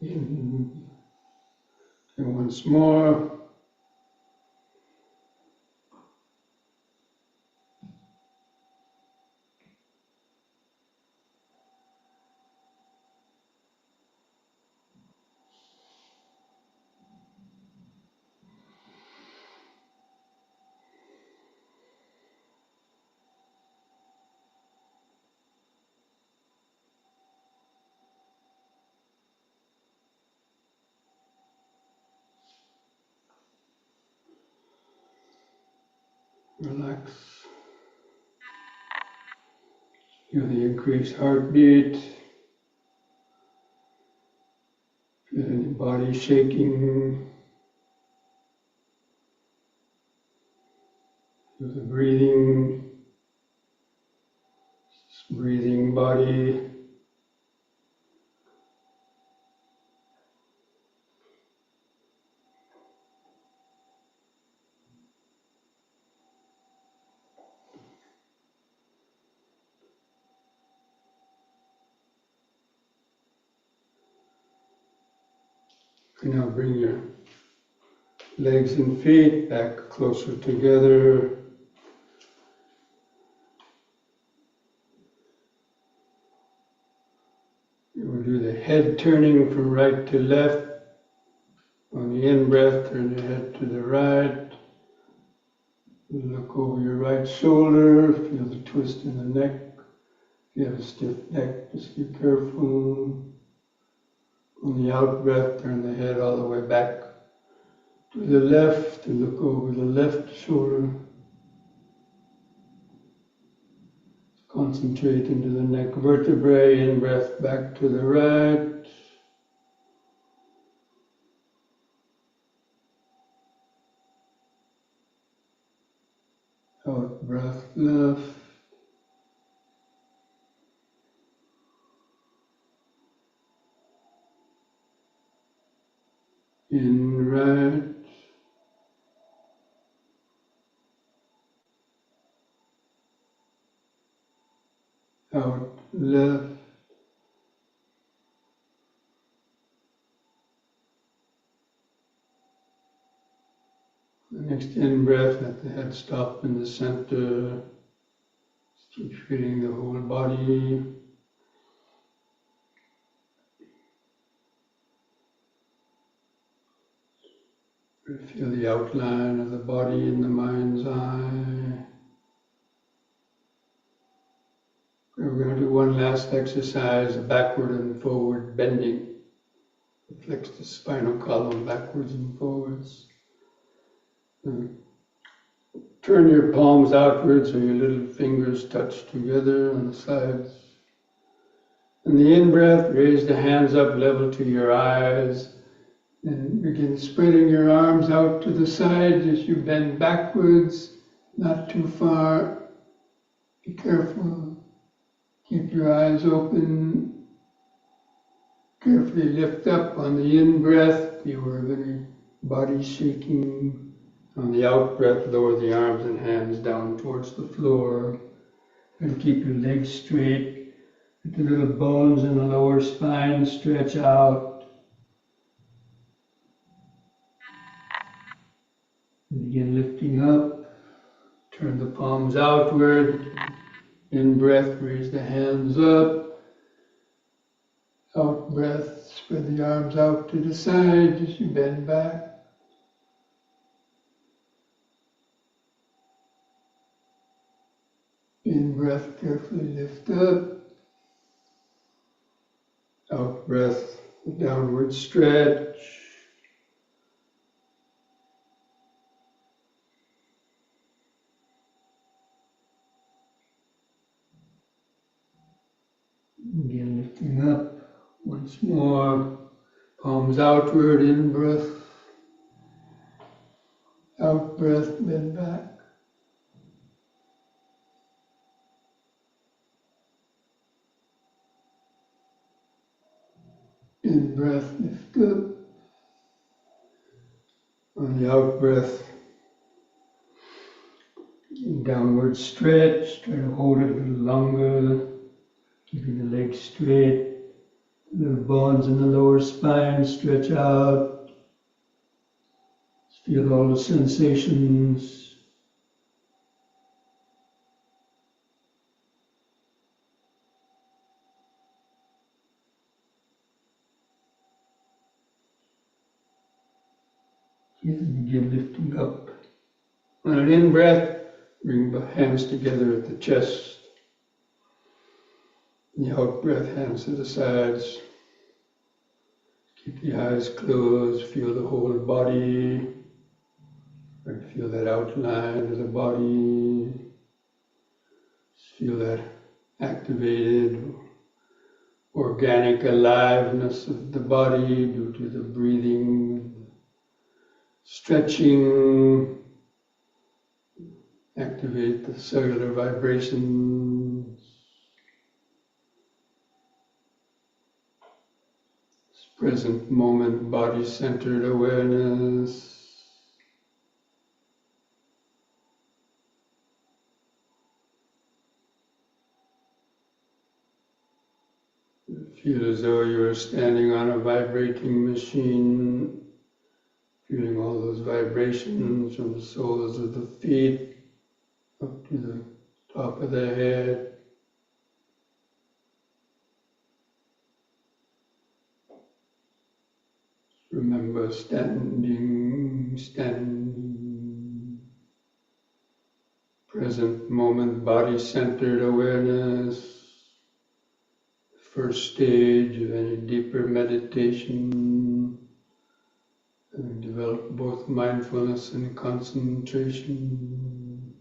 Speaker 1: In. And once more. Relax. Feel the increased heartbeat. Feel the body shaking. Feel the breathing. Breathing body. And now bring your legs and feet back closer together. We'll do the head turning from right to left. On the in-breath, turn your head to the right. Look over your right shoulder. Feel the twist in the neck. If you have a stiff neck, just be careful. On the out-breath, turn the head all the way back to the left and look over the left shoulder. Concentrate into the neck vertebrae. In-breath back to the right. Out breath left. In right. Out left. The next in breath, let the head stop in the center. Keep feeling the whole body. Feel the outline of the body in the mind's eye. We're going to do one last exercise, a backward and forward bending. Flex the spinal column backwards and forwards. And turn your palms outwards so your little fingers touch together on the sides. And the in-breath, raise the hands up level to your eyes. And begin spreading your arms out to the side as you bend backwards, not too far. Be careful. Keep your eyes open. Carefully lift up on the in-breath. Beware of any body shaking. On the out-breath, lower the arms and hands down towards the floor. And keep your legs straight. Let the little bones in the lower spine stretch out. And begin lifting up. Turn the palms outward. In breath, raise the hands up. Out breath, spread the arms out to the side as you bend back. In breath, carefully lift up. Out breath, downward stretch. Once more, palms outward, in breath, out breath, bend back. In breath, lift up. On the out breath, in downward stretch, try to hold it a little longer, keeping the legs straight. The bones in the lower spine stretch out. Feel all the sensations. Begin lifting up. On an in-breath, bring the hands together at the chest. In the out-breath, hands to the sides. Keep the eyes closed, feel the whole body. And feel that outline of the body. Feel that activated, organic aliveness of the body due to the breathing, stretching. Activate the cellular vibrations. This present moment, body-centered awareness. Feel as though you are standing on a vibrating machine, feeling all those vibrations from the soles of the feet up to the top of the head. Remember standing, standing. Present moment, body-centered awareness. First stage of any deeper meditation. And develop both mindfulness and concentration.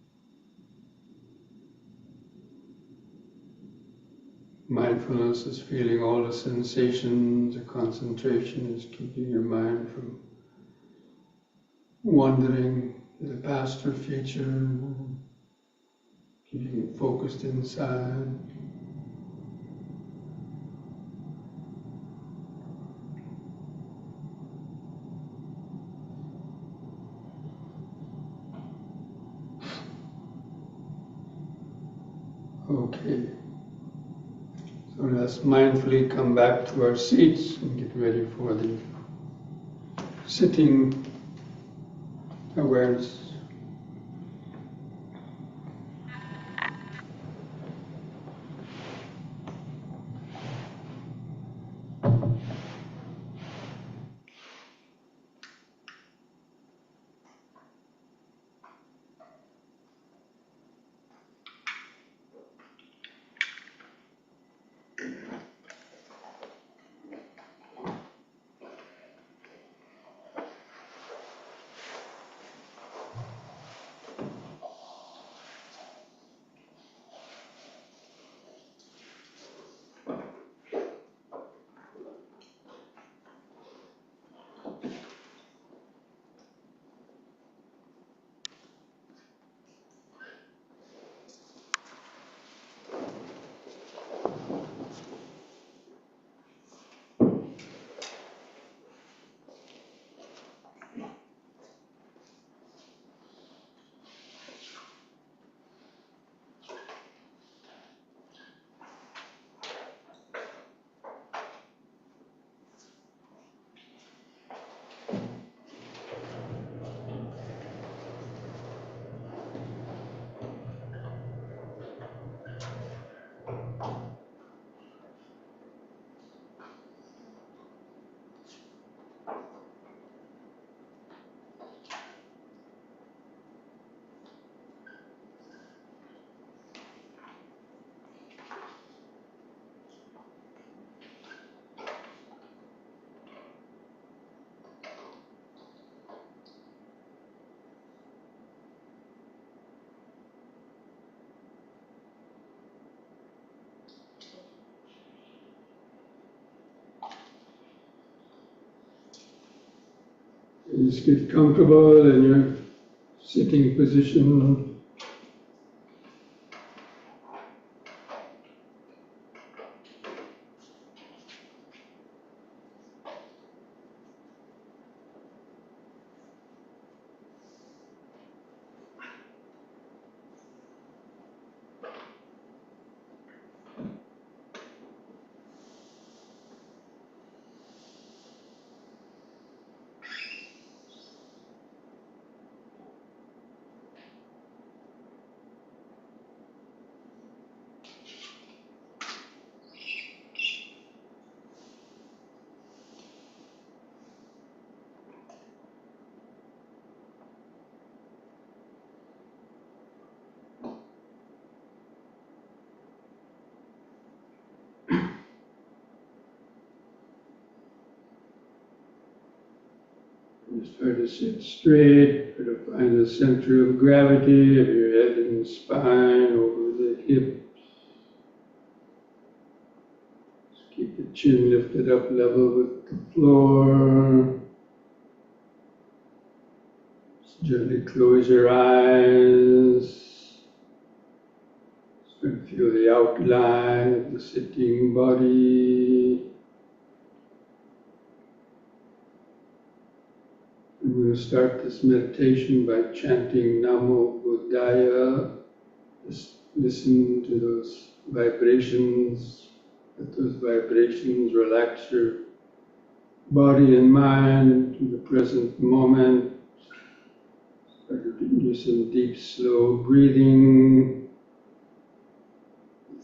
Speaker 1: Mindfulness is feeling all the sensations, the concentration is keeping your mind from wandering to the past or future, keeping it focused inside. Okay. So let's mindfully come back to our seats and get ready for the sitting awareness. Just get comfortable in your sitting position. Just try to sit straight, try to find the center of gravity of your head and spine over the hips. Just keep the chin lifted up level with the floor. Just gently close your eyes. Just try to feel the outline of the sitting body. I'm going to start this meditation by chanting Namo Buddhaya. Just listen to those vibrations. Let those vibrations relax your body and mind to the present moment. Start to do some deep, slow breathing.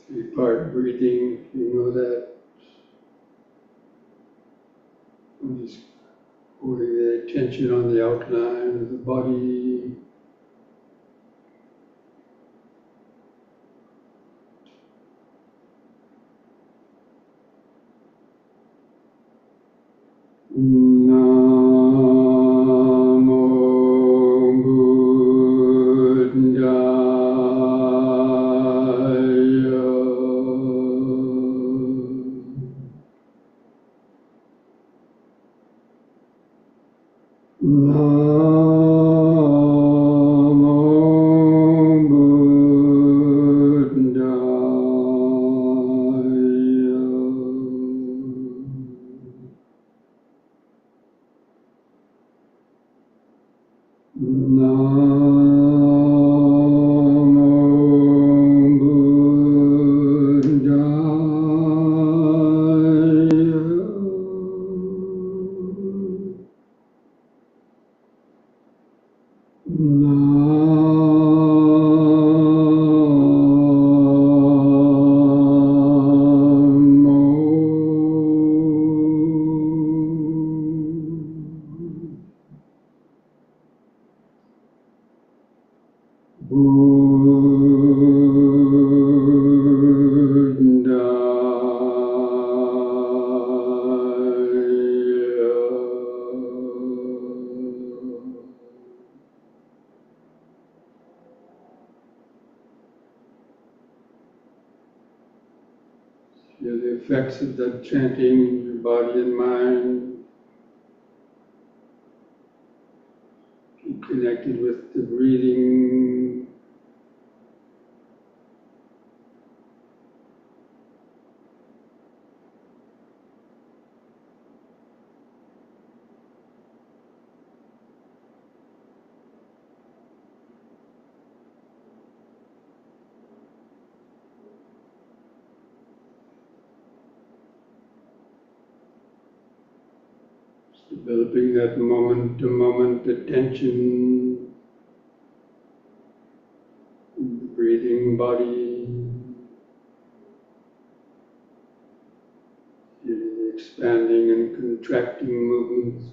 Speaker 1: Three-part breathing, if you know that. I'm just holding the attention on the outline of the body. Namo Buddhaya. Namo Buddhaya. Namo Buddhaya. Feel the effects of that chanting in your body and mind. Keep connected with the breathing. Developing that moment-to-moment attention in the breathing body, feeling the expanding and contracting movements,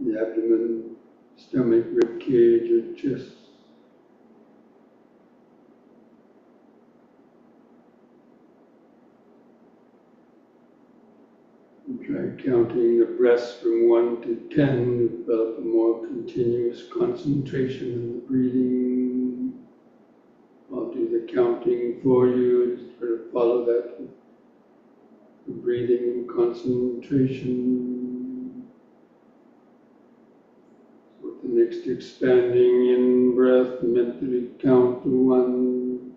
Speaker 1: the abdomen, stomach, rib cage, or chest. And try counting the breaths from 1 to 10 to develop a more continuous concentration in the breathing. I'll do the counting for you. Just try to follow that with the breathing and concentration. Next, expanding in breath, mentally count to 1.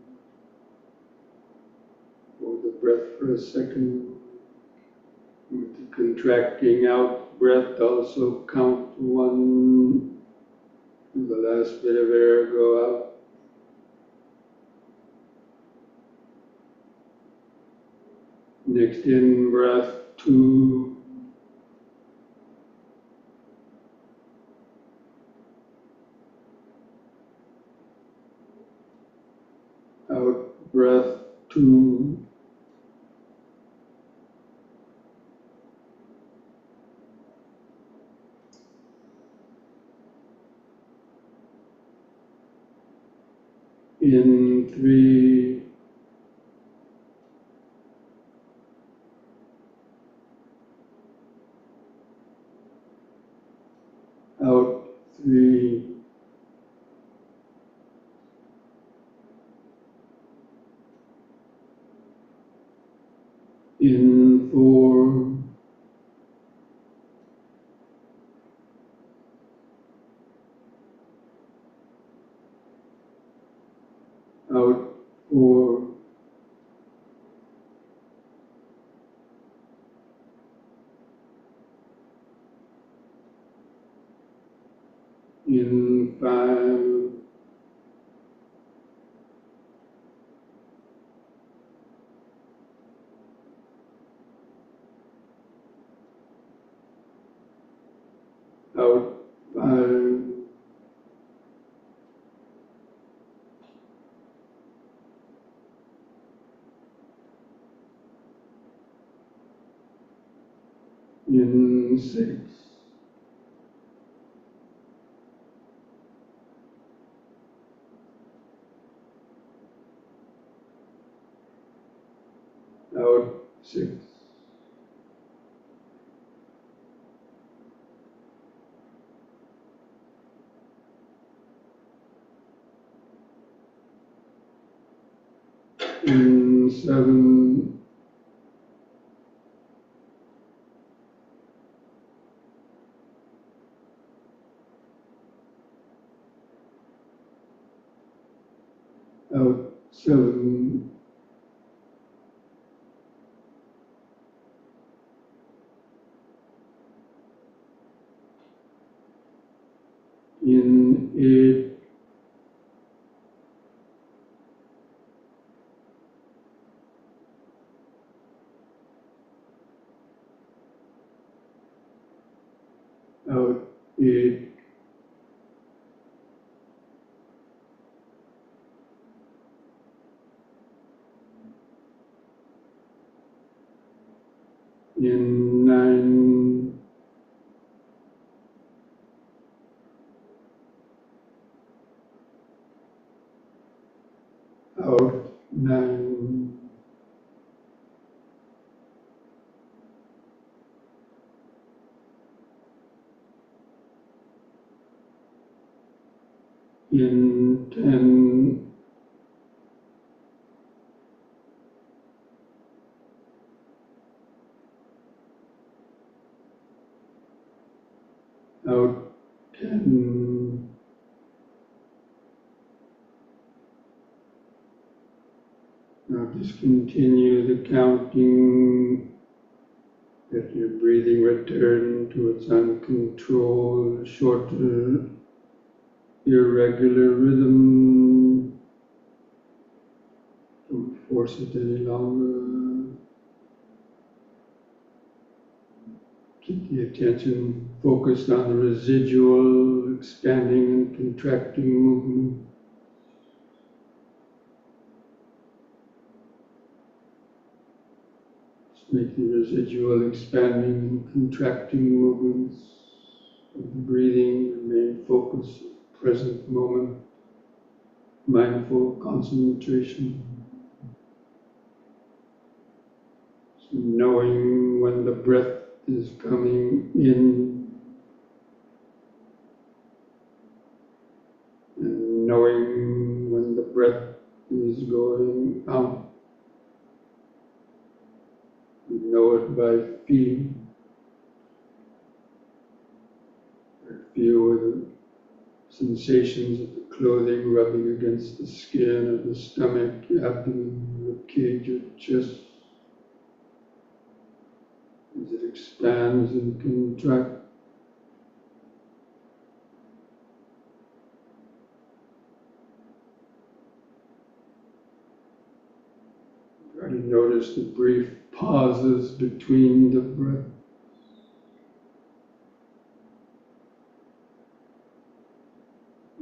Speaker 1: Hold the breath for a second. With the contracting out breath, also count to 1. The last bit of air go out. Next in breath, 2. Out breath, 2. In 3. Out 3. In 4. Out 4. In 5. Out 5. In 6. Out 6. In 7. Out 7. In 8. Out 8. In 9. Out 9. In 10. Out 10. Now discontinue the counting. Let your breathing return to its uncontrolled, shorter, irregular rhythm. Don't force it any longer. Keep the attention focused on the residual, expanding and contracting movement. Just make the residual expanding and contracting movements of the breathing remain focused, present moment, mindful concentration. So knowing when the breath is coming in and knowing when the breath is going out. You know it by feeling. Feel whether sensations of the clothing rubbing against the skin of the stomach, your abdomen, rib cage, your chest, as it expands and contracts. Try to notice the brief pauses between the breath.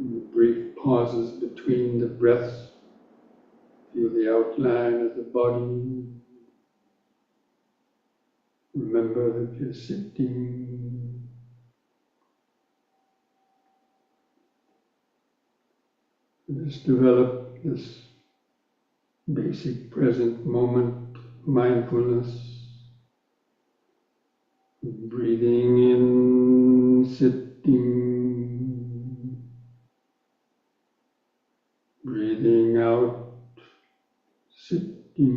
Speaker 1: The brief pauses between the breaths. Feel the outline of the body. Remember that you're sitting. Just develop this basic present moment mindfulness. Breathing in, sitting. Breathing out, sitting.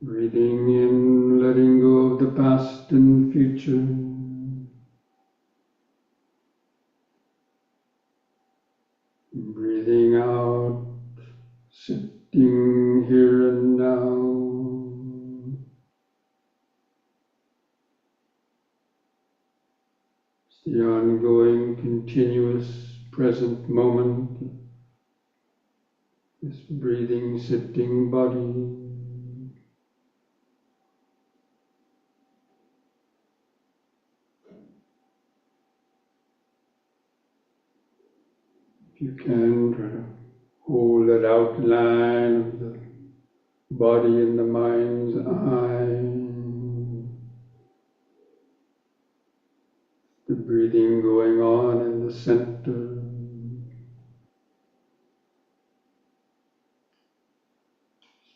Speaker 1: Breathing in, letting go of the past and future. Breathing out, sitting here and now. It's the ongoing, continuous, present moment. This breathing, sitting body. If you can, try to hold that outline of the body in the mind's eye. The breathing going on in the center.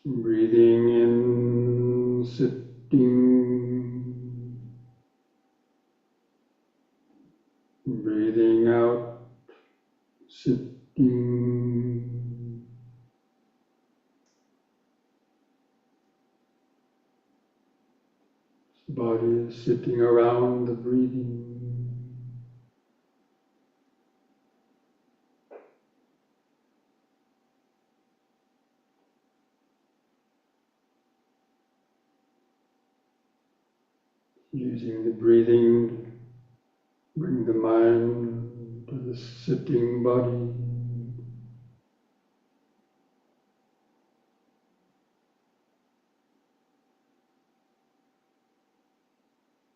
Speaker 1: Breathing in, sitting. Breathing out, sitting. The body is sitting around the breathing. Using the breathing to bring the mind to the sitting body.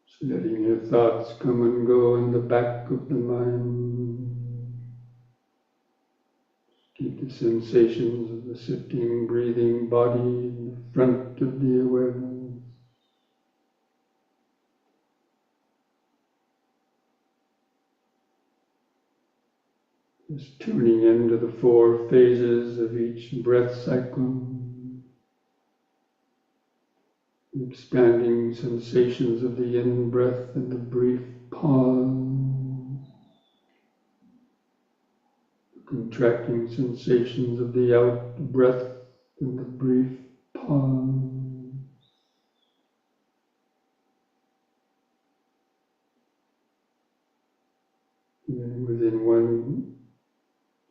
Speaker 1: Just letting your thoughts come and go in the back of the mind. Keep the sensations of the sitting, breathing body in the front of the awareness. Just tuning into the 4 phases of each breath cycle. Expanding sensations of the in-breath and the brief pause. Contracting sensations of the out-breath and the brief pause. And within one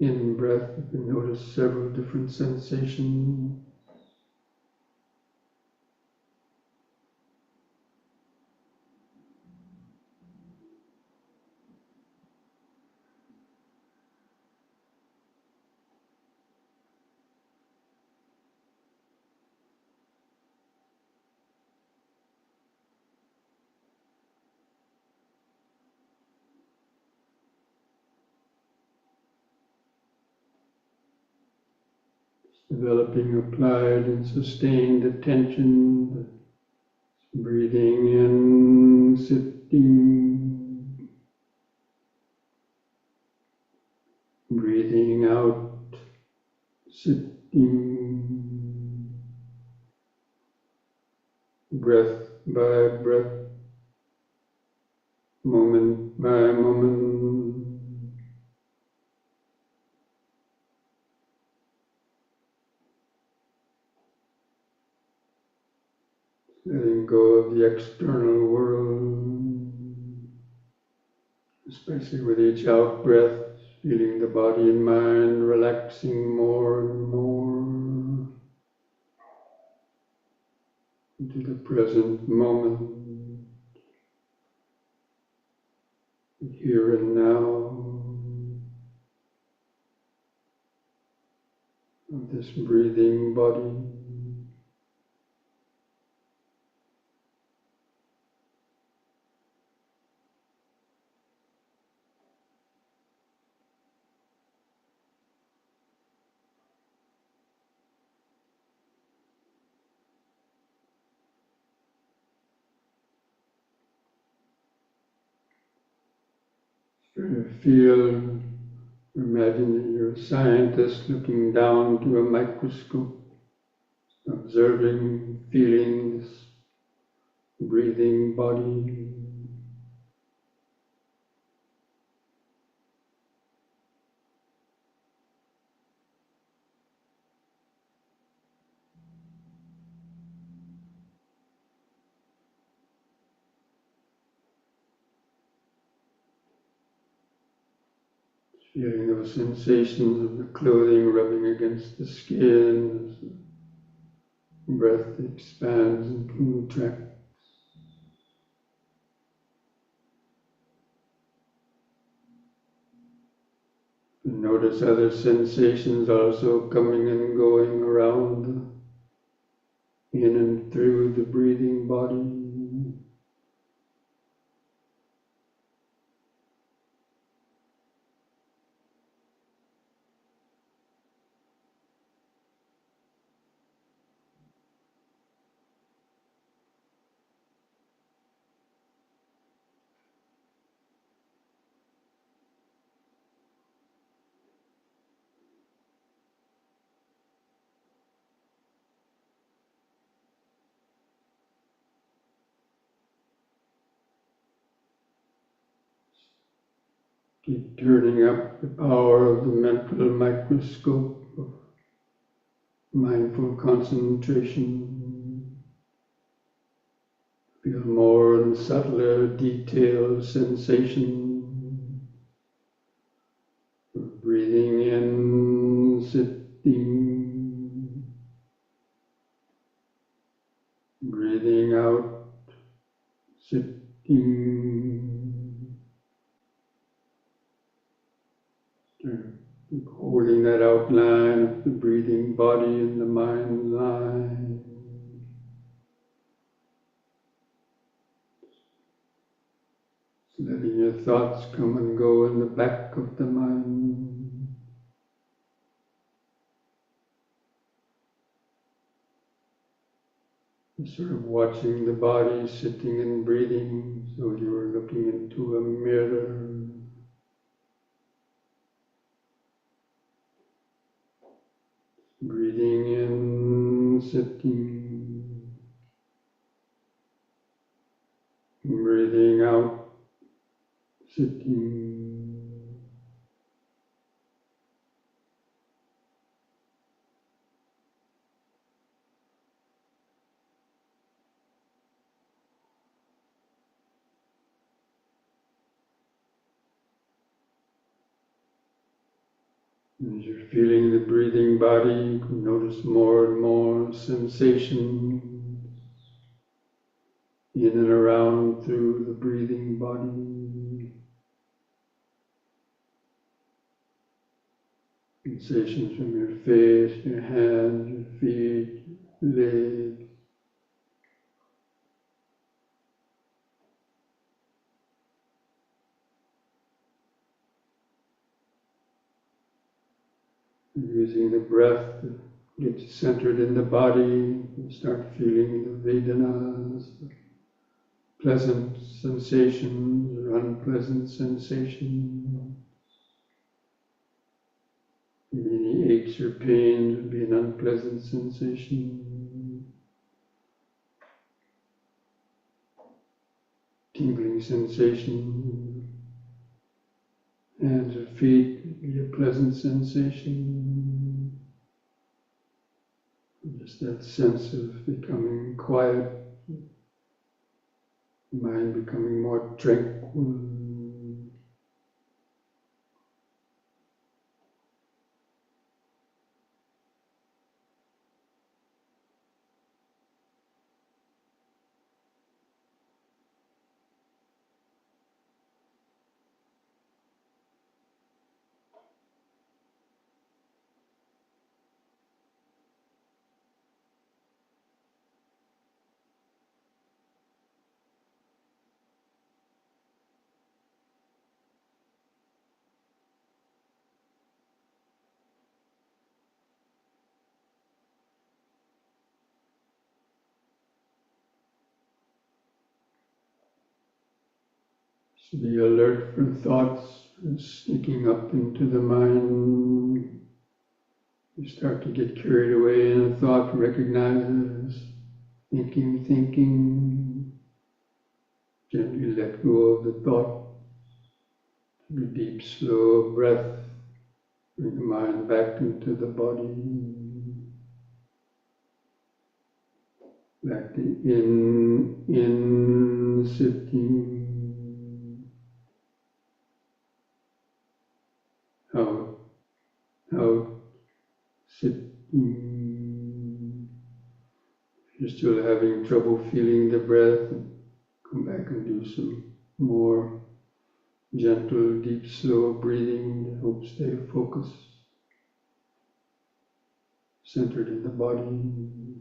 Speaker 1: in-breath, you can notice several different sensations. Developing applied and sustained attention, breathing in, sitting, breathing out, sitting, breath by breath, moment by moment. Letting go of the external world. especially with each out breath, feeling the body and mind relaxing more and more into the present moment, here and now, of this breathing body. Feel, imagine that you're a scientist looking down to a microscope, observing, feeling this breathing body. Feeling those sensations of the clothing rubbing against the skin as the breath expands and contracts. And notice other sensations also coming and going around, in and through the breathing body. Keep turning up the power of the mental microscope of mindful concentration. Feel more and subtler detailed sensation. Breathing in, sitting. Breathing out, sitting. Keep holding that outline of the breathing body and the mind line. Just letting your thoughts come and go in the back of the mind. Just sort of watching the body sitting and breathing, so you're looking into a mirror. Breathing in, sitting. Breathing out, sitting. As you're feeling the breathing body, you can notice more and more sensations in and around through the breathing body. Sensations from your face, your hands, your feet, legs. Using the breath to get you centered in the body, you start feeling the Vedanas, the pleasant sensations or unpleasant sensations. Maybe any aches or pains would be an unpleasant sensation. Tingling sensation, hands or feet would be a pleasant sensation. Just that sense of becoming quiet, mind becoming more tranquil. Be alert for thoughts sneaking up into the mind. You start to get carried away and a thought recognizes thinking. Gently let go of the thought. Take a deep, slow breath. Bring the mind back into the body. Back to in sitting. Out, sitting. If you're still having trouble feeling the breath, come back and do some more gentle, deep, slow breathing. Help stay focused, centered in the body.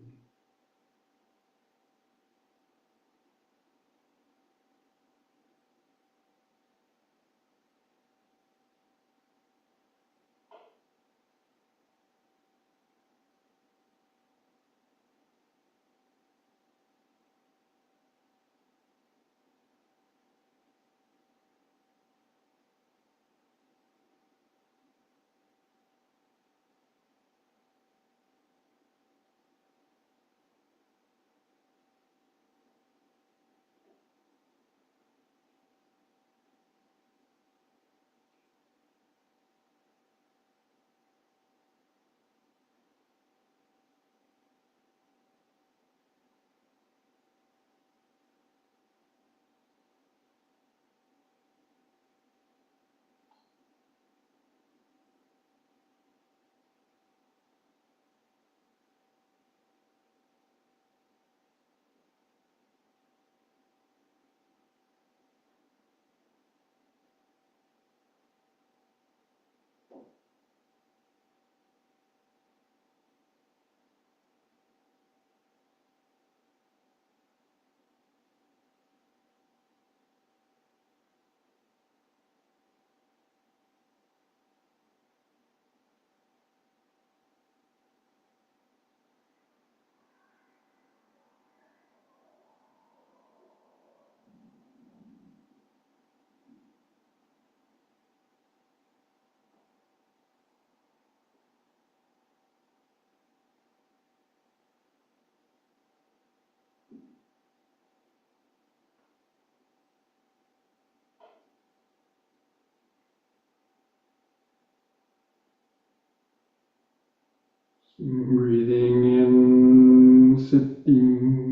Speaker 1: Breathing in, sitting.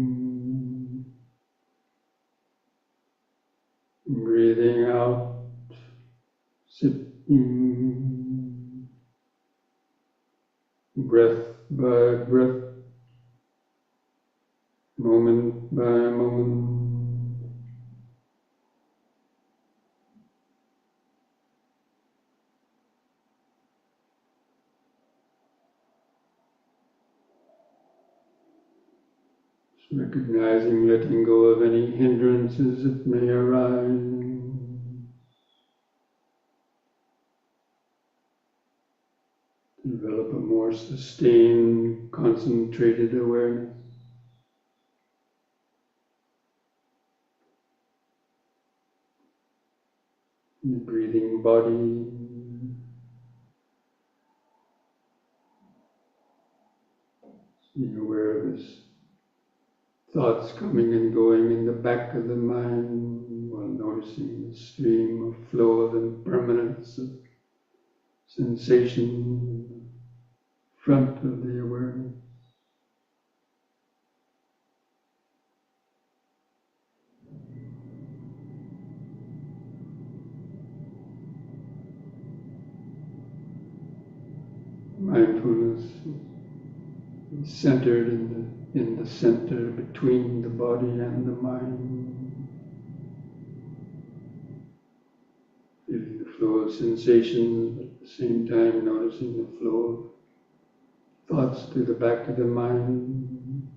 Speaker 1: Breathing out, sitting. Breath by breath, moment by moment. Recognizing, letting go of any hindrances that may arise. Develop a more sustained, concentrated awareness. In the breathing body. Being aware of this thoughts coming and going in the back of the mind, while noticing the stream of flow of impermanence of sensation in the front of the awareness. Mindfulness is centered in the center between the body and the mind. Feeling the flow of sensations, but at the same time noticing the flow of thoughts to the back of the mind.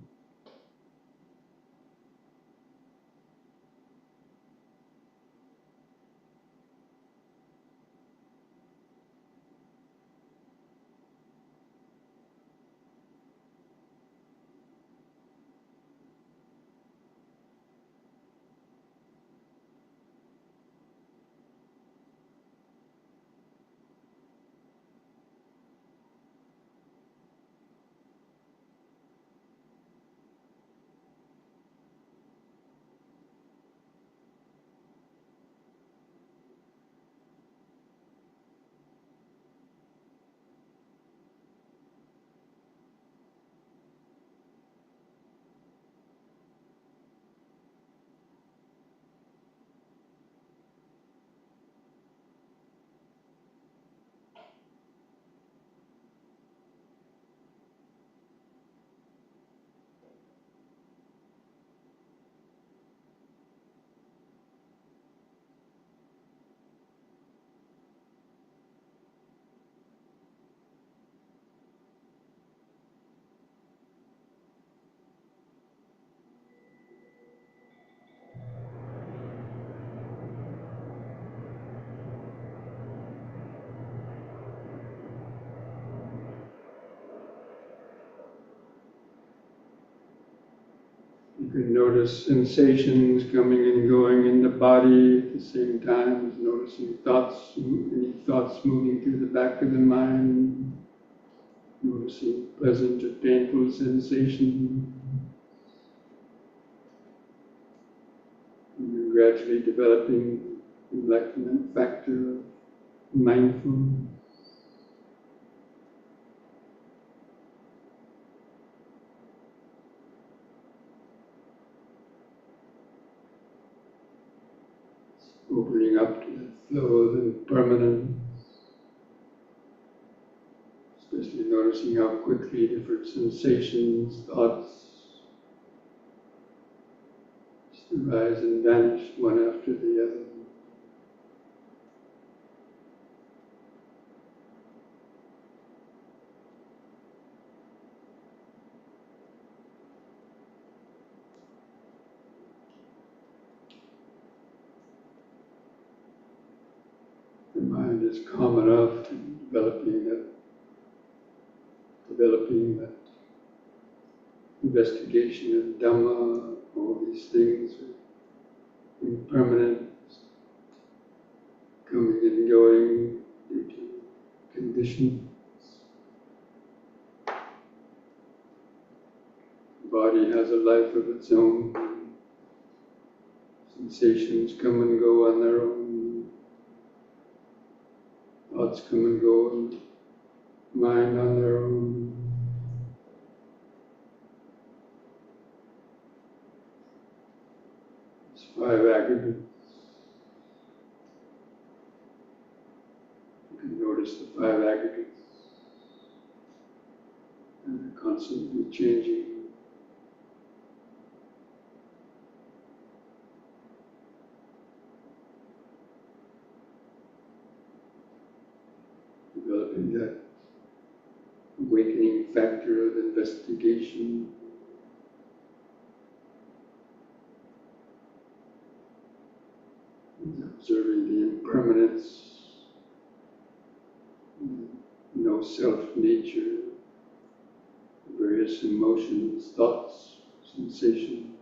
Speaker 1: You can notice sensations coming and going in the body at the same time as noticing thoughts, any thoughts moving through the back of the mind, noticing pleasant or painful sensation. And you're gradually developing the enlightenment factor of mindfulness. Opening up to the flow of impermanence, especially noticing how quickly different sensations, thoughts just arise and vanish one after the other. The mind is calm enough to developing that investigation of Dhamma, all these things are impermanent, coming and going due to condition. The body has a life of its own. Sensations come and go on their own. Thoughts come and go, and mind on their own. It's 5 aggregates. You can notice the 5 aggregates, and they're constantly changing. Developing that awakening factor of investigation. Observing the impermanence, no self-nature, various emotions, thoughts, sensations.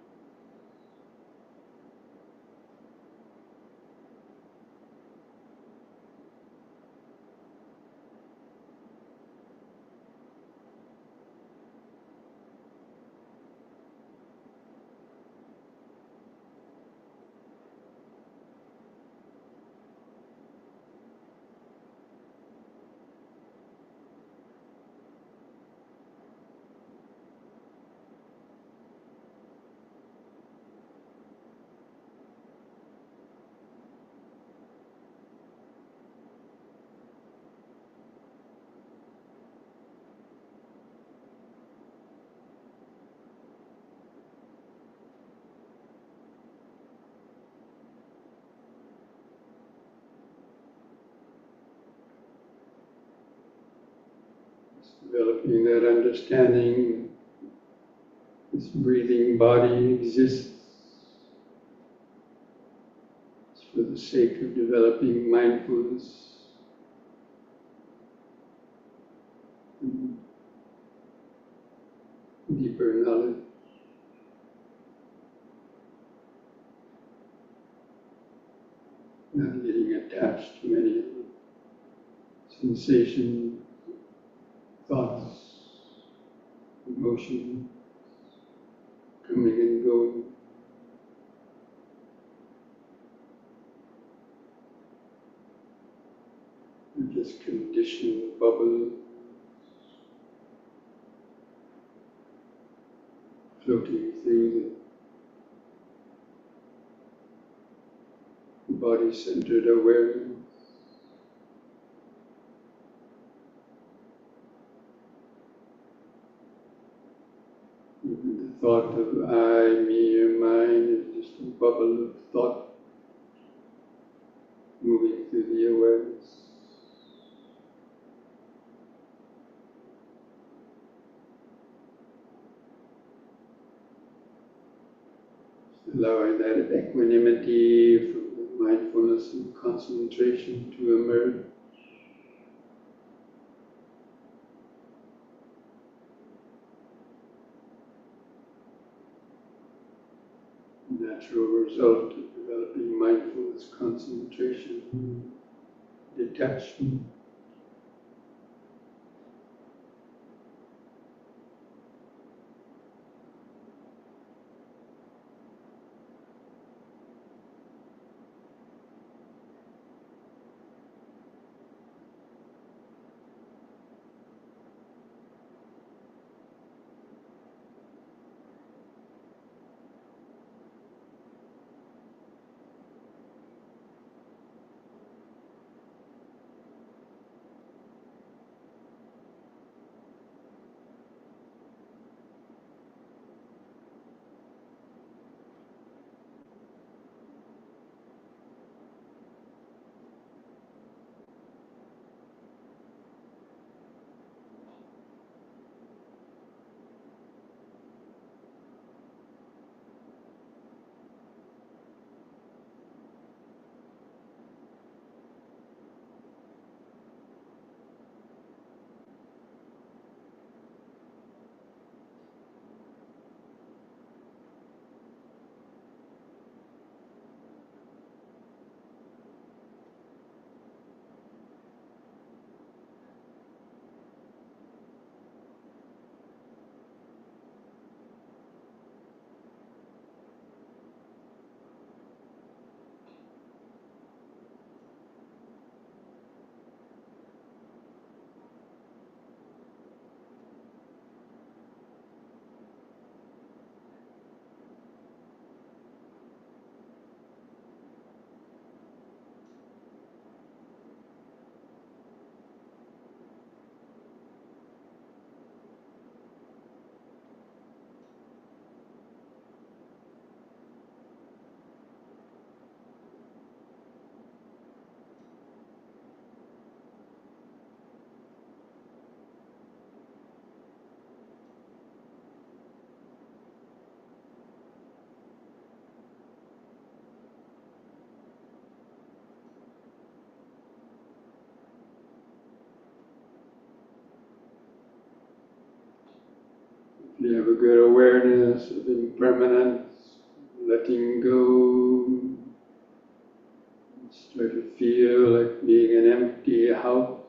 Speaker 1: Developing that understanding, this breathing body exists for the sake of developing mindfulness and deeper knowledge. Not getting attached to any of the sensation, thoughts, emotion, coming and going. And just conditioned bubble floating through the body-centered awareness. Even the thought of I, me, or mine is just a bubble of thought moving through the awareness. Allowing that equanimity from the mindfulness and concentration to emerge. natural result of developing mindfulness, concentration, detachment. If you have a good awareness of impermanence, letting go, start to feel like being an empty house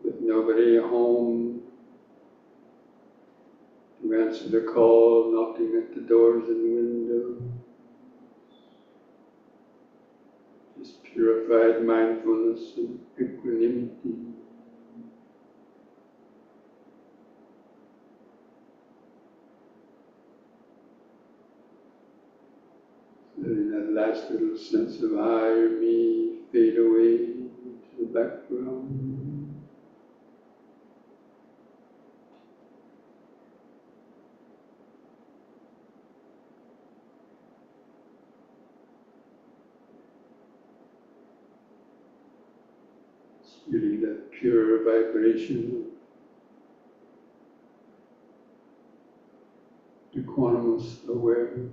Speaker 1: with nobody home to answer the call, knocking at the doors and windows. Just purified mindfulness and equanimity. Letting that last little sense of I or me fade away into the background. It's really that pure vibration of equanimous awareness.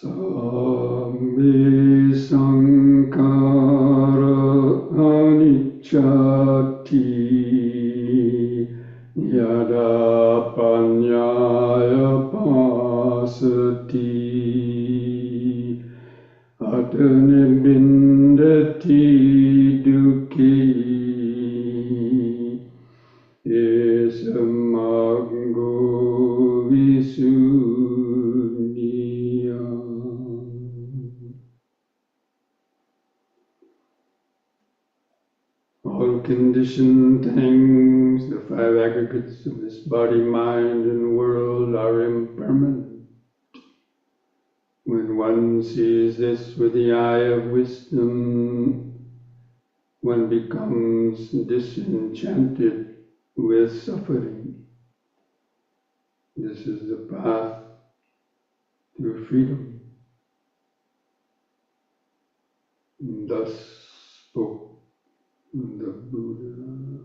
Speaker 1: Sambe Sankara Anichati Yada Panyaya Pasati Atane Bindati Duki Esamago Visuddhiya. All conditioned things, the five aggregates of this body, mind, and world are impermanent. When one sees this with the eye of wisdom, one becomes disenchanted with suffering. This is the path to freedom. And thus spoke the Buddha.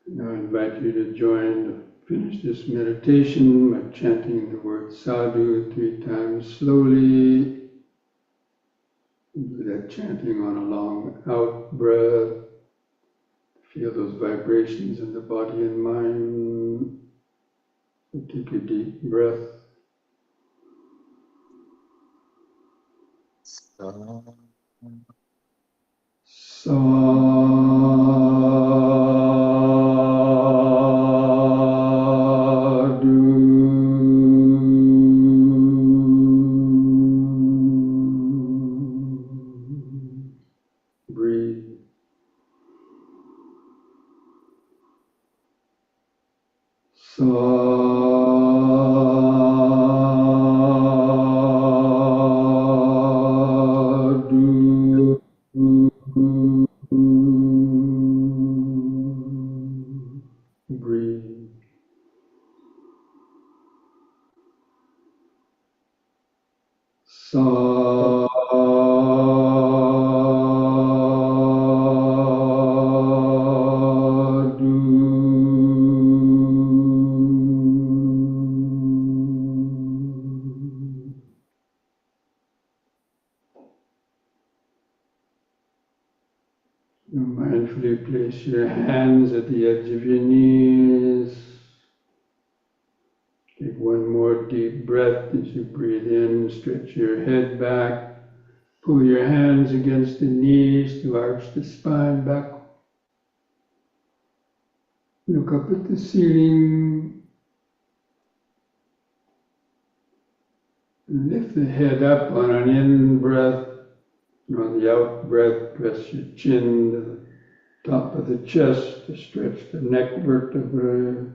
Speaker 1: Now I invite you to finish this meditation by chanting the word sadhu 3 times slowly. Do that chanting on a long out breath. Feel those vibrations in the body and mind. So take a deep breath. Breathe. Breathe. Now mindfully place your hands at the edge of your knees. Take one more deep breath as you breathe in. Stretch your head back. Pull your hands against the knees to arch the spine back. Look up at the ceiling. Lift the head up on an in-breath. On the out-breath, press your chin to the top of the chest to stretch the neck vertebrae.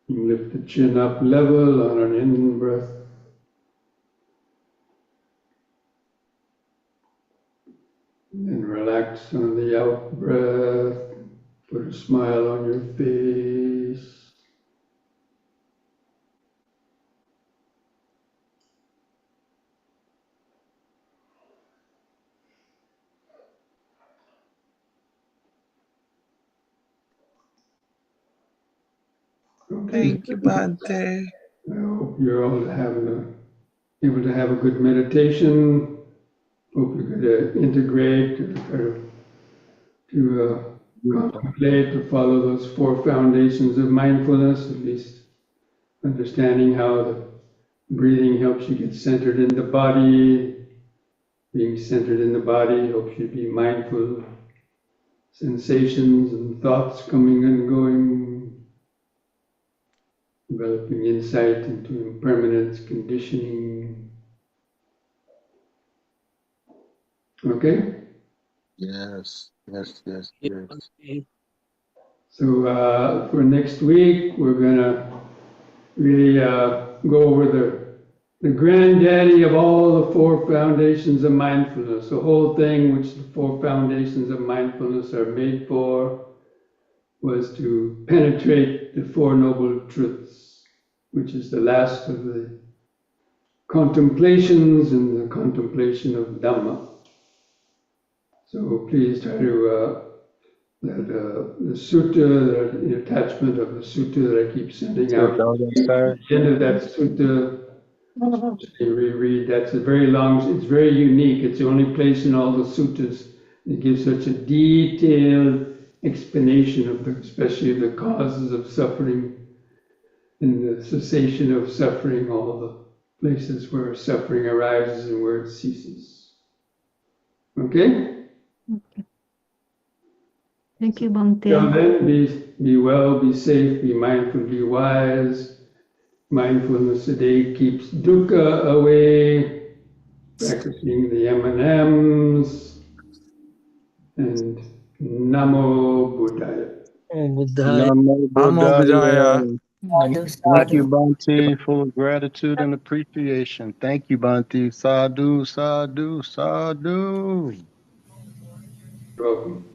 Speaker 1: You lift the chin up level on an in-breath. Then relax on the out-breath. Put a smile on your face. Okay.
Speaker 2: Thank you, Bhante.
Speaker 1: I hope you're all able to have a good meditation. Hope you're going to integrate, to contemplate, to follow those 4 foundations of mindfulness, at least understanding how the breathing helps you get centered in the body. Being centered in the body helps you be mindful of sensations and thoughts coming and going. Developing insight into impermanence, conditioning. Okay?
Speaker 2: Yes.
Speaker 1: So for next week, we're going to really go over the granddaddy of all the 4 foundations of mindfulness, the whole thing which the 4 foundations of mindfulness are made for was to penetrate the 4 noble truths, which is the last of the contemplations and the contemplation of Dhamma. So please try to, the sutta, the attachment of the sutta that I keep sending out, at the end of that sutta, reread. That's a very long, it's very unique. It's the only place in all the suttas that gives such a detailed explanation of, especially the causes of suffering and the cessation of suffering, all the places where suffering arises and where it ceases. Okay?
Speaker 6: Okay. Thank you, Bhante.
Speaker 1: So then, be well, be safe, be mindful, be wise. Mindfulness today keeps dukkha away, practicing the M&Ms, and Namo Buddhaya.
Speaker 2: Namo
Speaker 4: Namo
Speaker 2: Buddhaya.
Speaker 4: Buddhaya.
Speaker 2: Thank you, Bhante, full of gratitude and appreciation. Thank you, Bhante. Sadhu, sadhu, sadhu.
Speaker 1: You're welcome.